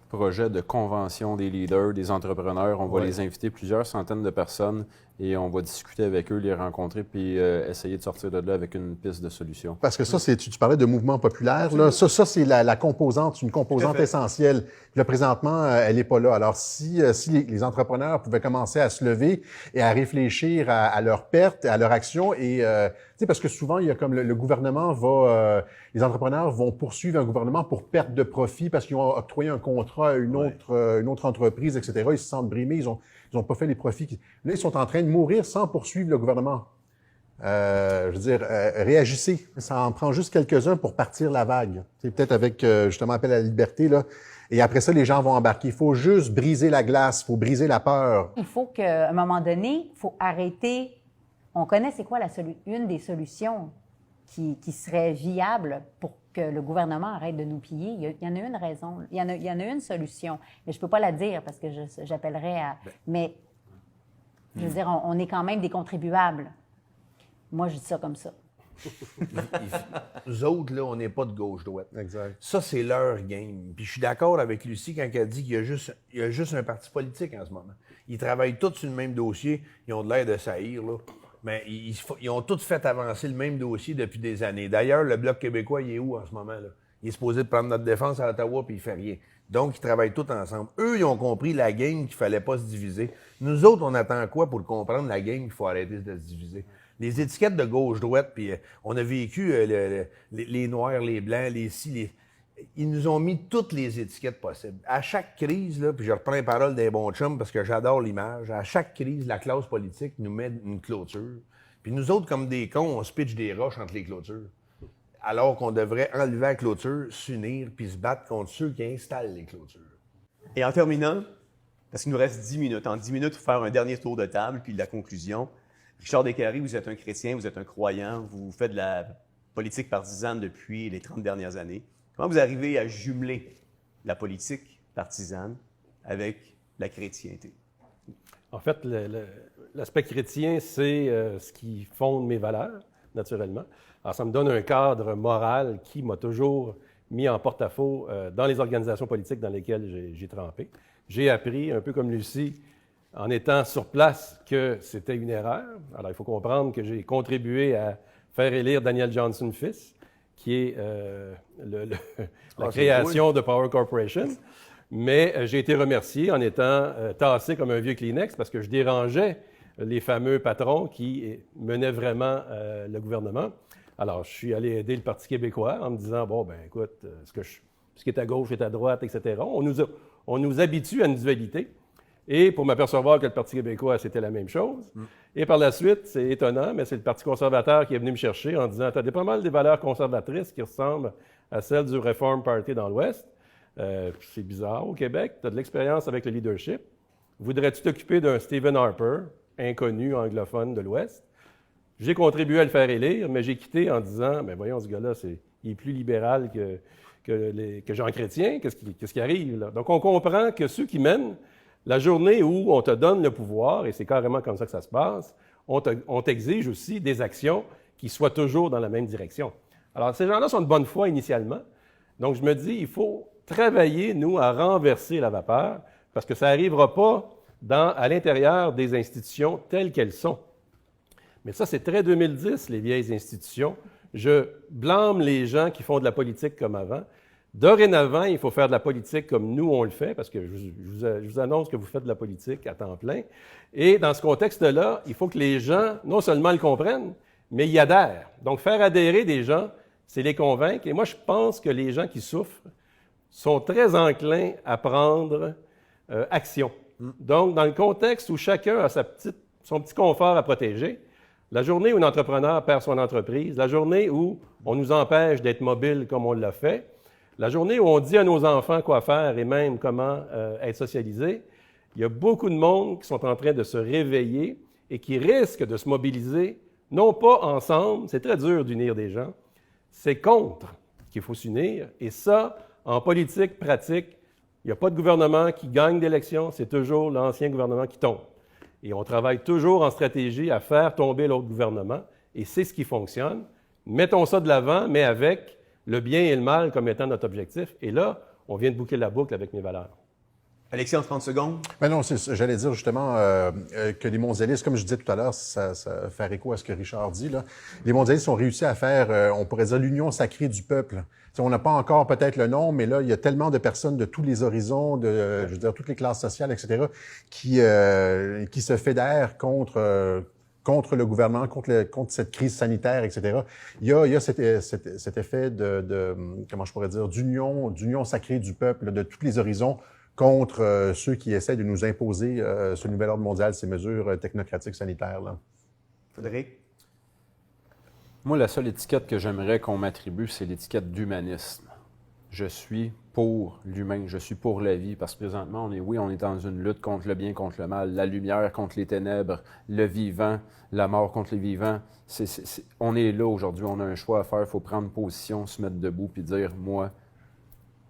projet de convention des leaders, des entrepreneurs. On va les inviter, plusieurs centaines de personnes, et on va discuter avec eux, les rencontrer, puis essayer de sortir de là avec une piste de solution. Parce que ça, tu parlais de mouvement populaire. Là. Ça c'est la composante, une composante essentielle. Puis là, présentement, elle n'est pas là. Alors, si les entrepreneurs pouvaient commencer à se lever et à réfléchir à leurs pertes, à leur action, et parce que souvent, il y a comme le gouvernement les entrepreneurs vont poursuivre un gouvernement pour perte de profit parce qu'ils ont octroyé un contrat à une autre entreprise, etc. Ils se sentent brimés, ils ont pas fait les profits. Là, ils sont en train de mourir sans poursuivre le gouvernement. Je veux dire, réagissez. Ça en prend juste quelques-uns pour partir la vague. C'est peut-être avec, justement, Appel à la liberté, là. Et après ça, les gens vont embarquer. Il faut juste briser la glace, il faut briser la peur. Il faut qu'à un moment donné, il faut arrêter. On connaît c'est quoi une des solutions qui serait viable pour que le gouvernement arrête de nous piller. Il y en a une raison. Il y en a une solution. Mais je ne peux pas la dire parce que j'appellerais à... Mais, je veux dire, on est quand même des contribuables. Moi, je dis ça comme ça. Nous autres, là, on n'est pas de gauche-droite. Exact. Ça, c'est leur game. Puis je suis d'accord avec Lucie quand elle dit qu'il y a juste un parti politique en ce moment. Ils travaillent tous sur le même dossier. Ils ont de l'air de saillir, là. Mais ils ont tous fait avancer le même dossier depuis des années. D'ailleurs, le Bloc québécois, il est où en ce moment, là? Il est supposé de prendre notre défense à Ottawa, puis il fait rien. Donc, ils travaillent tous ensemble. Eux, ils ont compris la game qu'il fallait pas se diviser. Nous autres, on attend quoi pour comprendre la game qu'il faut arrêter de se diviser? Les étiquettes de gauche-droite, puis on a vécu les noirs, les blancs, les ci, les... Ils nous ont mis toutes les étiquettes possibles. À chaque crise, là, puis je reprends les paroles des bons chums parce que j'adore l'image, à chaque crise, la classe politique nous met une clôture. Puis nous autres, comme des cons, on se pitche des roches entre les clôtures. Alors qu'on devrait enlever la clôture, s'unir, puis se battre contre ceux qui installent les clôtures. Et en terminant, parce qu'il nous reste 10 minutes, en 10 minutes, il faut faire un dernier tour de table, puis la conclusion. Richard Descaries, vous êtes un chrétien, vous êtes un croyant, vous faites de la politique partisane depuis les 30 dernières années. Comment vous arrivez à jumeler la politique partisane avec la chrétienté? En fait, l'aspect chrétien, c'est ce qui fonde mes valeurs, naturellement. Alors, ça me donne un cadre moral qui m'a toujours mis en porte-à-faux dans les organisations politiques dans lesquelles j'ai trempé. J'ai appris, un peu comme Lucie, en étant sur place, que c'était une erreur. Alors, il faut comprendre que j'ai contribué à faire élire Daniel Johnson fils, qui est la création de Power Corporation. Mais j'ai été remercié en étant tassé comme un vieux Kleenex parce que je dérangeais les fameux patrons qui menaient vraiment le gouvernement. Alors, je suis allé aider le Parti québécois en me disant, bon, ben écoute, ce qui est à gauche est à droite, etc. On nous habitue à une dualité. Et pour m'apercevoir que le Parti québécois, c'était la même chose. Et par la suite, c'est étonnant, mais c'est le Parti conservateur qui est venu me chercher en disant « Tu as pas mal des valeurs conservatrices qui ressemblent à celles du Reform Party dans l'Ouest. C'est bizarre au Québec, tu as de l'expérience avec le leadership. Voudrais-tu t'occuper d'un Stephen Harper, inconnu anglophone de l'Ouest? » J'ai contribué à le faire élire, mais j'ai quitté en disant « Ben voyons, ce gars-là, il est plus libéral que Jean Chrétien. Qu'est-ce qui arrive là? » Donc, on comprend que ceux qui mènent, la journée où on te donne le pouvoir, et c'est carrément comme ça que ça se passe, on t'exige aussi des actions qui soient toujours dans la même direction. Alors, ces gens-là sont de bonne foi initialement. Donc, je me dis, il faut travailler, nous, à renverser la vapeur, parce que ça n'arrivera pas à l'intérieur des institutions telles qu'elles sont. Mais ça, c'est très 2010, les vieilles institutions. Je blâme les gens qui font de la politique comme avant. Dorénavant, il faut faire de la politique comme nous, on le fait, parce que je vous annonce que vous faites de la politique à temps plein. Et dans ce contexte-là, il faut que les gens, non seulement le comprennent, mais y adhèrent. Donc, faire adhérer des gens, c'est les convaincre. Et moi, je pense que les gens qui souffrent sont très enclins à prendre action. Donc, dans le contexte où chacun a son petit confort à protéger, la journée où un entrepreneur perd son entreprise, la journée où on nous empêche d'être mobile comme on l'a fait, la journée où on dit à nos enfants quoi faire et même comment être socialisés, il y a beaucoup de monde qui sont en train de se réveiller et qui risquent de se mobiliser, non pas ensemble, c'est très dur d'unir des gens, c'est contre qu'il faut s'unir. Et ça, en politique pratique, il n'y a pas de gouvernement qui gagne d'élection, c'est toujours l'ancien gouvernement qui tombe. Et on travaille toujours en stratégie à faire tomber l'autre gouvernement, et c'est ce qui fonctionne. Mettons ça de l'avant, mais avec le bien et le mal comme étant notre objectif. Et là, on vient de boucler la boucle avec mes valeurs. Alexis, en 30 secondes. Ben non, j'allais dire justement que les mondialistes, comme je disais tout à l'heure, ça fait écho à ce que Richard dit, là. Les mondialistes ont réussi à faire, on pourrait dire, l'union sacrée du peuple. T'sais, on n'a pas encore peut-être le nom, mais là, il y a tellement de personnes de tous les horizons, je veux dire, toutes les classes sociales, etc., qui se fédèrent contre le gouvernement, contre cette crise sanitaire, etc. Il y a cet effet comment je pourrais dire, d'union sacrée du peuple, de tous les horizons, contre ceux qui essaient de nous imposer ce nouvel ordre mondial, ces mesures technocratiques sanitaires, là. Frédéric? Moi, la seule étiquette que j'aimerais qu'on m'attribue, c'est l'étiquette d'humanisme. Je suis pour l'humain, je suis pour la vie, parce que présentement, on est dans une lutte contre le bien, contre le mal, la lumière contre les ténèbres, le vivant, la mort contre les vivants. On est là aujourd'hui, on a un choix à faire, il faut prendre position, se mettre debout, puis dire, moi,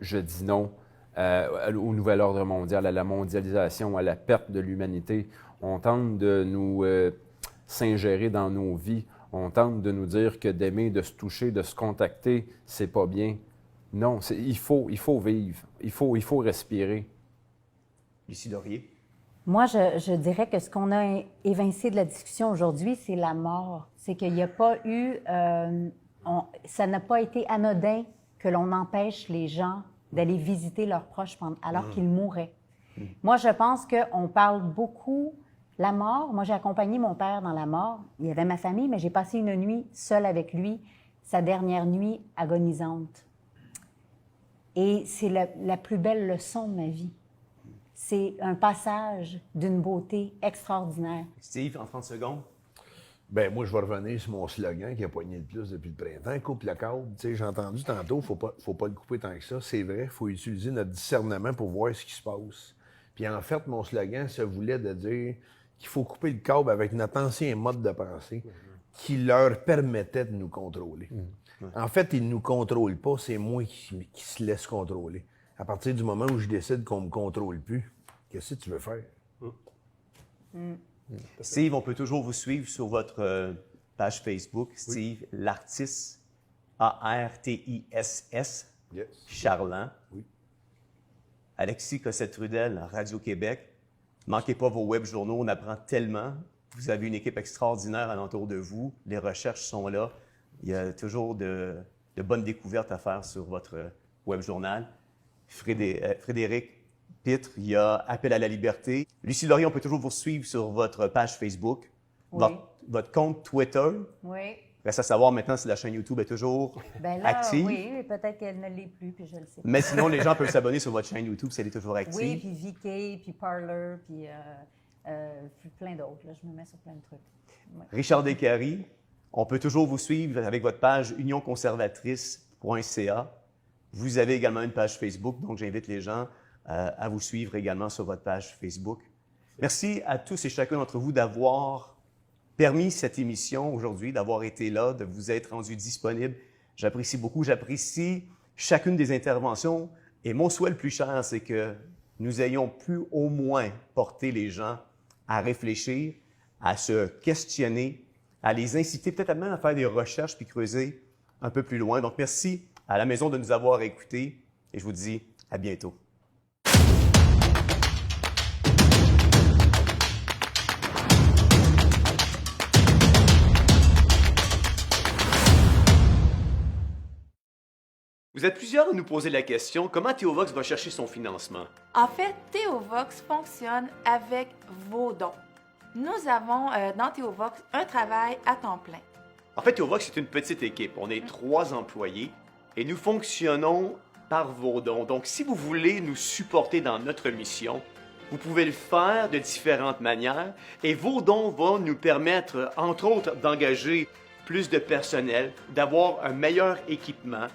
je dis non au nouvel ordre mondial, à la mondialisation, à la perte de l'humanité. On tente de nous s'ingérer dans nos vies. On tente de nous dire que d'aimer, de se toucher, de se contacter, c'est pas bien. Non, il faut vivre. Il faut respirer. Lucie Laurier? Moi, je dirais que ce qu'on a évincé de la discussion aujourd'hui, c'est la mort. C'est qu'il n'y a pas eu... ça n'a pas été anodin que l'on empêche les gens d'aller visiter leurs proches alors qu'ils mouraient. Moi, je pense qu'on parle beaucoup la mort. Moi, j'ai accompagné mon père dans la mort. Il y avait ma famille, mais j'ai passé une nuit seule avec lui, sa dernière nuit agonisante. Et c'est la plus belle leçon de ma vie. C'est un passage d'une beauté extraordinaire. Steve, en 30 secondes. Ben moi, je vais revenir sur mon slogan qui a poigné le plus depuis le printemps. Coupe le câble. Tu sais, j'ai entendu tantôt, faut pas le couper tant que ça. C'est vrai, il faut utiliser notre discernement pour voir ce qui se passe. Puis en fait, mon slogan, ça voulait de dire qu'il faut couper le câble avec notre ancien mode de pensée qui leur permettait de nous contrôler. En fait, ils ne nous contrôlent pas, c'est moi qui se laisse contrôler. À partir du moment où je décide qu'on ne me contrôle plus, qu'est-ce que tu veux faire? Steve, on peut toujours vous suivre sur votre page Facebook. Steve Lartiss, A-R-T-I-S-S, Yes. Charland. Oui. Alexis Cossette-Trudel, Radio-Québec. Ne manquez pas vos web journaux, on apprend tellement. Vous avez une équipe extraordinaire alentour de vous. Les recherches sont là. Il y a toujours de bonnes découvertes à faire sur votre web journal. Frédéric Pitre, il y a Appel à la liberté. Lucie Laurier, on peut toujours vous suivre sur votre page Facebook. Oui. Votre compte Twitter. Oui. Reste à savoir maintenant si la chaîne YouTube est toujours Ben là, active. oui, peut-être qu'elle ne l'est plus, puis je le sais pas. Mais sinon, les gens peuvent s'abonner sur votre chaîne YouTube si elle est toujours active. Oui, puis VK, puis Parler, puis plein d'autres. Là, je me mets sur plein de trucs. Ouais. Richard Descaries, on peut toujours vous suivre avec votre page unionconservatrice.ca. Vous avez également une page Facebook, donc j'invite les gens à vous suivre également sur votre page Facebook. Merci à tous et chacun d'entre vous d'avoir permis cette émission aujourd'hui, d'avoir été là, de vous être rendu disponible. J'apprécie beaucoup, j'apprécie chacune des interventions. Et mon souhait le plus cher, c'est que nous ayons pu au moins porter les gens à réfléchir, à se questionner, à les inciter peut-être même à faire des recherches puis creuser un peu plus loin. Donc, merci à la maison de nous avoir écoutés et je vous dis à bientôt. Vous êtes plusieurs à nous poser la question, comment Théovox va chercher son financement? En fait, Théovox fonctionne avec vos dons. Nous avons dans Théovox un travail à temps plein. En fait, Théovox, c'est une petite équipe. On est 3 employés et nous fonctionnons par vos dons. Donc, si vous voulez nous supporter dans notre mission, vous pouvez le faire de différentes manières et vos dons vont nous permettre, entre autres, d'engager plus de personnel, d'avoir un meilleur équipement,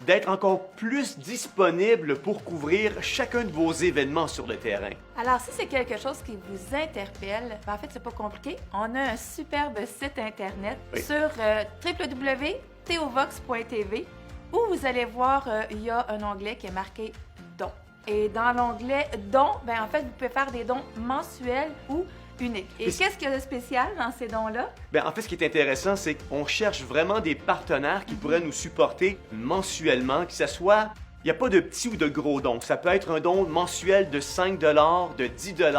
d'être encore plus disponible pour couvrir chacun de vos événements sur le terrain. Alors, si c'est quelque chose qui vous interpelle, en fait, c'est pas compliqué. On a un superbe site Internet sur www.theovox.tv où vous allez voir, il y a un onglet qui est marqué « Dons ». Et dans l'onglet « Dons », en fait, vous pouvez faire des dons mensuels ou unique. Et qu'est-ce qu'il y a de spécial dans ces dons-là? En fait, ce qui est intéressant, c'est qu'on cherche vraiment des partenaires qui pourraient nous supporter mensuellement, que ce soit... Il n'y a pas de petits ou de gros dons. Ça peut être un don mensuel de 5 $, de 10 $.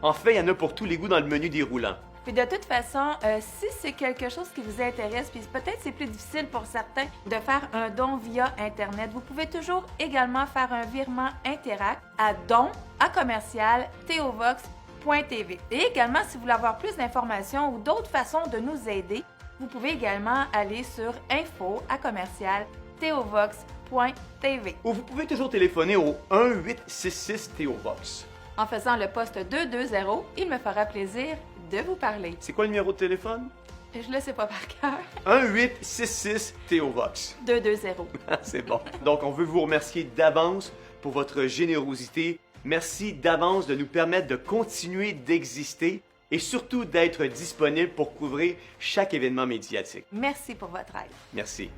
En fait, il y en a pour tous les goûts dans le menu déroulant. Puis de toute façon, si c'est quelque chose qui vous intéresse, puis peut-être c'est plus difficile pour certains de faire un don via Internet, vous pouvez toujours également faire un virement Interact à don@theovox.tv. Et également, si vous voulez avoir plus d'informations ou d'autres façons de nous aider, vous pouvez également aller sur info@theovox.tv. Ou vous pouvez toujours téléphoner au 1-866-THEOVOX. En faisant le poste 220, il me fera plaisir de vous parler. C'est quoi le numéro de téléphone? Je le sais pas par cœur. 1-866-THEOVOX. 220. C'est bon. Donc, on veut vous remercier d'avance pour votre générosité. Merci d'avance de nous permettre de continuer d'exister et surtout d'être disponible pour couvrir chaque événement médiatique. Merci pour votre aide. Merci.